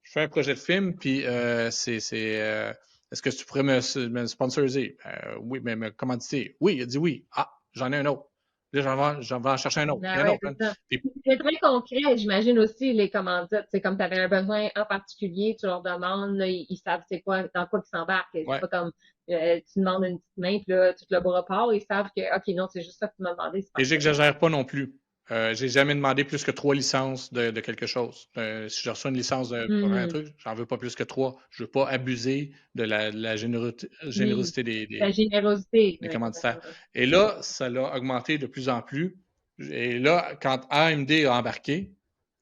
B: Je fais un projet de film, puis est-ce que tu pourrais me sponsoriser? Oui, mais me commanditer. Oui, il a dit oui. Ah, j'en ai un autre. Là, j'en vais en chercher un autre, puis
A: Ah
B: un
A: ouais,
B: autre.
A: c'est ça.
B: Puis,
A: C'est très concret. J'imagine aussi les commandites. C'est comme tu avais un besoin en particulier, tu leur demandes, là, ils savent c'est quoi, dans quoi ils s'embarquent. C'est
B: ouais.
A: pas comme tu demandes une petite main, puis là, tout le bras part, ils savent que, OK, non, c'est juste ça que tu m'as demandé, c'est
B: Et
A: parfait.
B: j'exagère pas non plus. J'ai jamais demandé plus que 3 licences de quelque chose. Si je reçois une licence pour un
A: Hmm,
B: truc, j'en veux pas plus que 3. Je veux pas abuser de la
A: oui.
B: générosité
A: Ta générosité.
B: des
A: Ouais,
B: commanditaires.
A: complètement.
B: Et là, ça l'a augmenté de plus en plus. Et là, quand AMD a embarqué,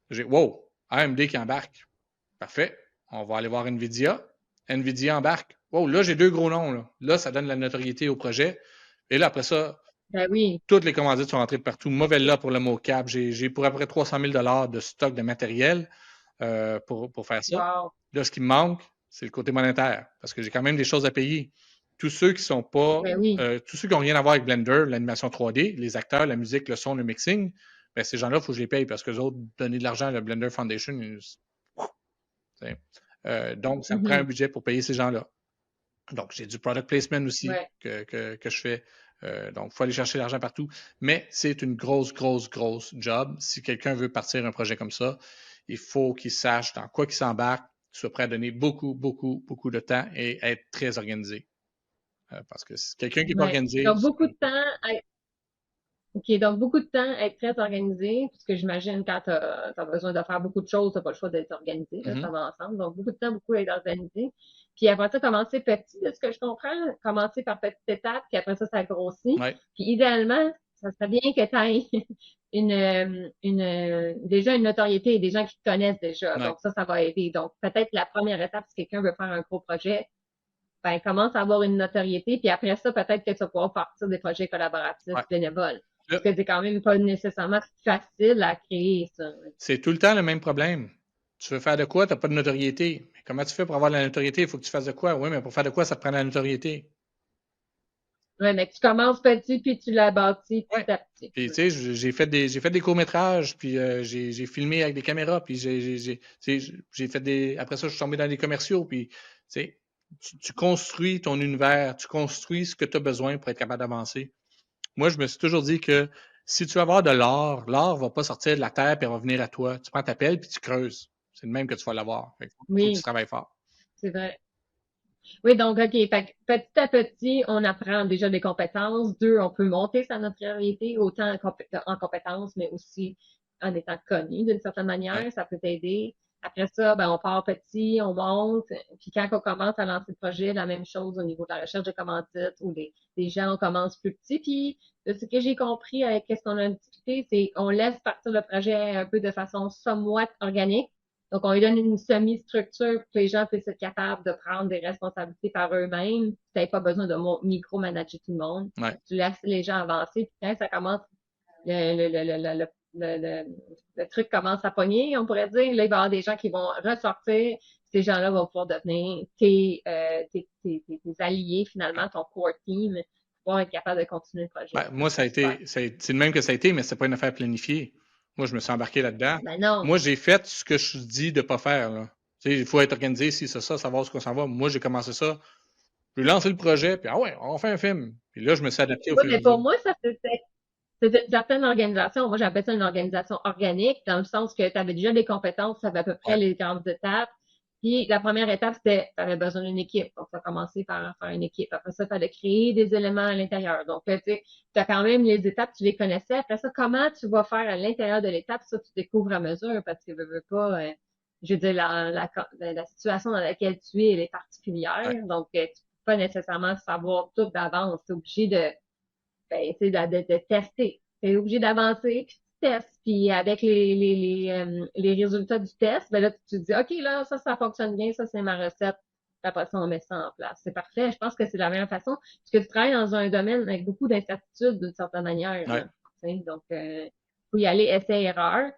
B: j'ai wow, AMD qui embarque. Parfait. On va aller voir Nvidia. Nvidia embarque. Wow, là, j'ai deux gros noms. Là, ça donne la notoriété au projet. Et là, après ça,
A: Ben oui.
B: toutes les commandites sont rentrées de partout. Movella pour le mocap. J'ai pour à peu près 300 000 de stock de matériel pour faire ça.
A: Wow.
B: Là, ce qui me manque, c'est le côté monétaire, parce que j'ai quand même des choses à payer. Tous ceux qui sont pas,
A: Ben oui.
B: tous ceux qui n'ont rien à voir avec Blender, l'animation 3D, les acteurs, la musique, le son, le mixing, ben, ces gens-là, il faut que je les paye parce que les autres, donner de l'argent à la Blender Foundation, donc, ça me prend un
A: Mhm.
B: budget pour payer ces gens-là. Donc, j'ai du product placement aussi
A: Ouais.
B: que je fais. Donc, il faut aller chercher l'argent partout. Mais c'est une grosse job. Si quelqu'un veut partir un projet comme ça, il faut qu'il sache dans quoi il s'embarque, qu'il soit prêt à donner beaucoup de temps et être très organisé. Parce que quelqu'un qui n'est pas
A: Ouais.
B: organisé,
A: Donc, beaucoup de temps OK, donc beaucoup de temps être très organisé, puisque j'imagine quand tu as besoin de faire beaucoup de choses, tu n'as pas le choix d'être organisé, là, ça
B: Mhm.
A: va ensemble. Donc, beaucoup de temps, beaucoup être organisé. Puis après ça, commencer petit, de ce que je comprends, commencer par petites étapes, puis après ça grossit.
B: Ouais,
A: Puis idéalement, ça serait bien que tu ailles déjà une notoriété et des gens qui te connaissent déjà.
B: ouais,
A: Donc ça va aider. Donc, peut-être la première étape, si quelqu'un veut faire un gros projet, ben, commence à avoir une notoriété, puis après ça, peut-être que tu vas pouvoir partir des projets collaboratifs
B: ouais.
A: bénévoles.
B: Là,
A: Parce que c'est quand même pas nécessairement facile à créer, ça.
B: c'est tout le temps le même problème. Tu veux faire de quoi? Tu n'as pas de notoriété. Mais comment tu fais pour avoir de la notoriété? Il faut que tu fasses de quoi? Oui, mais pour faire de quoi, ça te prend de la notoriété.
A: Ouais, mais tu commences petit, puis tu la bâtis
B: Ouais.
A: petit à petit.
B: Puis, tu sais, j'ai fait des courts-métrages, puis j'ai filmé avec des caméras, puis tu sais, j'ai fait des. Après ça, je suis tombé dans des commerciaux, puis, tu sais, tu construis ton univers, tu construis ce que tu as besoin pour être capable d'avancer. Moi, je me suis toujours dit que si tu veux avoir de l'or, l'or va pas sortir de la terre et revenir à toi. Tu prends ta pelle puis tu creuses. C'est le même que tu vas l'avoir. Faut que tu
A: Oui,
B: travailles fort.
A: c'est vrai. Oui, donc, OK. Fait que petit à petit, on apprend déjà des compétences. Deux, on peut monter sa notoriété, autant en compétences, mais aussi en étant connu d'une certaine
B: Ouais.
A: manière. Ça peut t'aider.
C: Après ça, ben, on part petit, on monte. Puis quand on commence à lancer le projet, la même chose au niveau de la recherche de commandites ou des gens, on commence plus petit. Puis de ce que j'ai compris avec ce qu'on a discuté, c'est qu'on laisse partir le projet un peu de façon somewhat organique. Donc, on lui donne une semi-structure pour que les gens puissent être capables de prendre des responsabilités par eux-mêmes. Tu n'as pas besoin de micromanager tout le monde.
B: Ouais.
C: Tu laisses les gens avancer. Puis quand ça commence, le truc commence à pogner, on pourrait dire. Là, il va y avoir des gens qui vont ressortir. Ces gens-là vont pouvoir devenir tes alliés, finalement, ton core team, pour être capable de continuer le projet.
B: Ben, moi, c'est le même que ça a été, mais c'est pas une affaire planifiée. Moi, je me suis embarqué là-dedans.
C: Ben non.
B: Moi, j'ai fait ce que je dis de ne pas faire. Là. Il faut être organisé, si c'est ça, savoir ce qu'on s'en va. Moi, j'ai commencé ça. J'ai lancé le projet, puis ah ouais, on fait un film. Puis là, je me suis adapté au
C: Oui,
B: fur et à
C: mais pour
B: mesure.
C: moi, ça c'était une certaine organisation. Moi, j'appelle ça une organisation organique, dans le sens que tu avais déjà des compétences, tu avais à peu près
B: Ouais.
C: les grandes étapes. Puis la première étape, c'était tu avais besoin d'une équipe. Donc, tu as commencé par faire une équipe. Après ça, il fallait créer des éléments à l'intérieur. Donc, tu sais, tu as quand même les étapes, tu les connaissais. Après ça, comment tu vas faire à l'intérieur de l'étape, ça, tu découvres à mesure parce que veux pas, je veux dire, la situation dans laquelle tu es, elle est particulière.
B: Ouais.
C: Donc, tu peux pas nécessairement savoir tout d'avance. Tu es obligé de tester. Tu es obligé d'avancer, puis tu testes. Puis avec les résultats du test, ben là, tu te dis, OK, là, ça fonctionne bien, ça, c'est ma recette. Puis après ça, on met ça en place. C'est parfait. Je pense que c'est la meilleure façon. Parce que tu travailles dans un domaine avec beaucoup d'incertitudes d'une certaine manière.
B: Ouais.
C: Donc, faut y aller essai-erreur.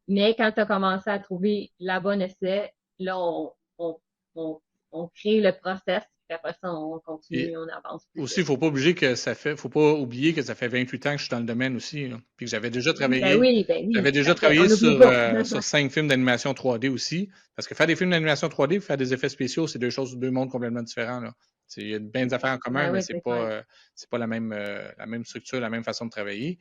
C: Mais quand tu as commencé à trouver la bonne essai, là, on crée le process. Puis après ça, on continue, on avance plus
B: aussi, il faut pas oublier que ça fait 28 ans que je suis dans le domaine aussi. Là. Puis que j'avais déjà travaillé.
C: Ben oui.
B: J'avais déjà travaillé sur 5 films d'animation 3D aussi. Parce que faire des films d'animation 3D et faire des effets spéciaux, c'est deux mondes complètement différents. Là. Il y a bien des affaires en commun, mais c'est pas la même structure, la même façon de travailler.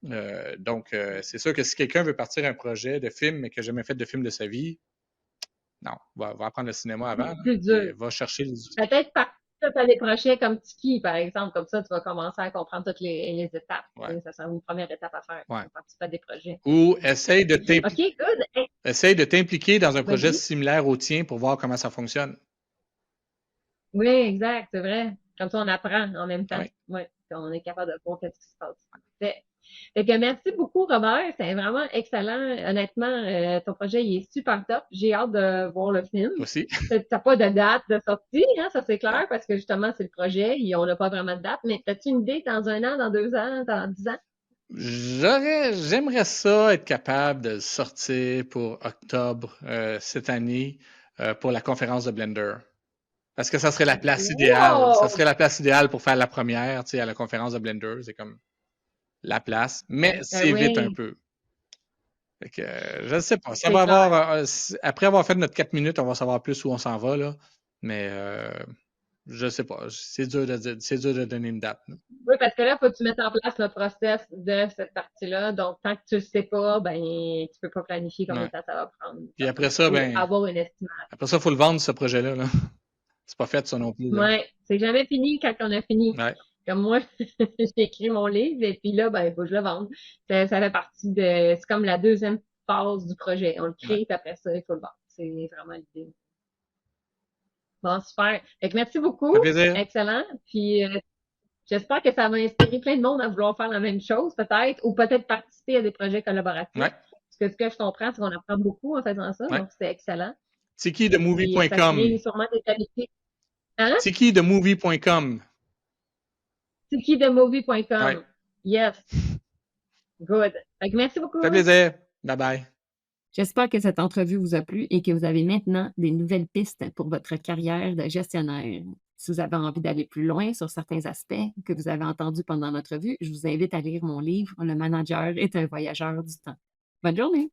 B: Donc, c'est sûr que si quelqu'un veut partir un projet de film, mais qui n'a jamais fait de film de sa vie, non, va apprendre le cinéma avant.
C: C'est plus dur.
B: Va chercher les outils.
C: Peut-être par des projets comme Tiki, par exemple. Comme ça, tu vas commencer à comprendre toutes les étapes.
B: Ouais.
C: Ça sera une première étape à faire
B: Ouais.
C: quand tu fais des projets.
B: Ou essaye de t'impliquer dans un projet
C: Vas-y.
B: similaire au tien pour voir comment ça fonctionne.
C: Oui, exact, c'est vrai. Comme ça, on apprend en même temps.
B: Oui.
C: Ouais. On est capable de voir ce qui se passe. Fait que merci beaucoup, Robert. C'est vraiment excellent. Honnêtement, ton projet il est super top. J'ai hâte de voir le film.
B: Aussi.
C: T'as pas de date de sortie, hein, ça c'est clair,
B: Non.
C: parce que justement, c'est le projet. On n'a pas vraiment de date. Mais as-tu une idée dans 1 an, dans 2 ans, dans 10 ans?
B: J'aimerais ça être capable de sortir pour octobre cette année pour la conférence de Blender. Parce que ça serait la place idéale. Ça serait la place idéale pour faire la première, tu sais, à la conférence de Blender. C'est comme la place. Mais c'est vite un peu. Fait que, je ne sais pas. Ça va avoir, après avoir fait notre 4 minutes, on va savoir plus où on s'en va, là. Mais je ne sais pas. C'est dur de donner une date. Là.
C: Oui, parce que là, il faut que tu mettes en place le process de cette partie-là. Donc, tant que tu ne sais pas, ben, tu peux pas planifier combien de temps ça va prendre.
B: Puis après ça,
C: avoir une estimation.
B: Après ça, il faut le vendre, ce projet-là. Là. C'est pas fait, ça non plus.
C: Oui, c'est jamais fini quand on a fini.
B: Ouais.
C: Comme moi, j'ai écrit mon livre et puis là, ben, il faut que je le vende. Ça fait partie c'est comme la deuxième phase du projet. On le crée, puis après ça, il faut le vendre. C'est vraiment l'idée. Bon, super. Fait que merci beaucoup.
B: Ça fait plaisir.
C: Excellent. Puis, j'espère que ça va inspirer plein de monde à vouloir faire la même chose, peut-être, ou peut-être participer à des projets collaboratifs.
B: Ouais.
C: Parce que ce que je comprends, c'est qu'on apprend beaucoup en faisant ça, donc c'est excellent.
B: Tiki-de-movie.com.
C: Sûrement des qualités. Hein?
B: Tiki-de-movie.com.
C: Tiki-de-movie.com.
B: Ouais.
C: Yes. Good. Fait que merci beaucoup.
B: Ça fait plaisir. Bye bye.
A: J'espère que cette entrevue vous a plu et que vous avez maintenant des nouvelles pistes pour votre carrière de gestionnaire. Si vous avez envie d'aller plus loin sur certains aspects que vous avez entendus pendant notre vue, je vous invite à lire mon livre « Le manager est un voyageur du temps ». Bonne journée!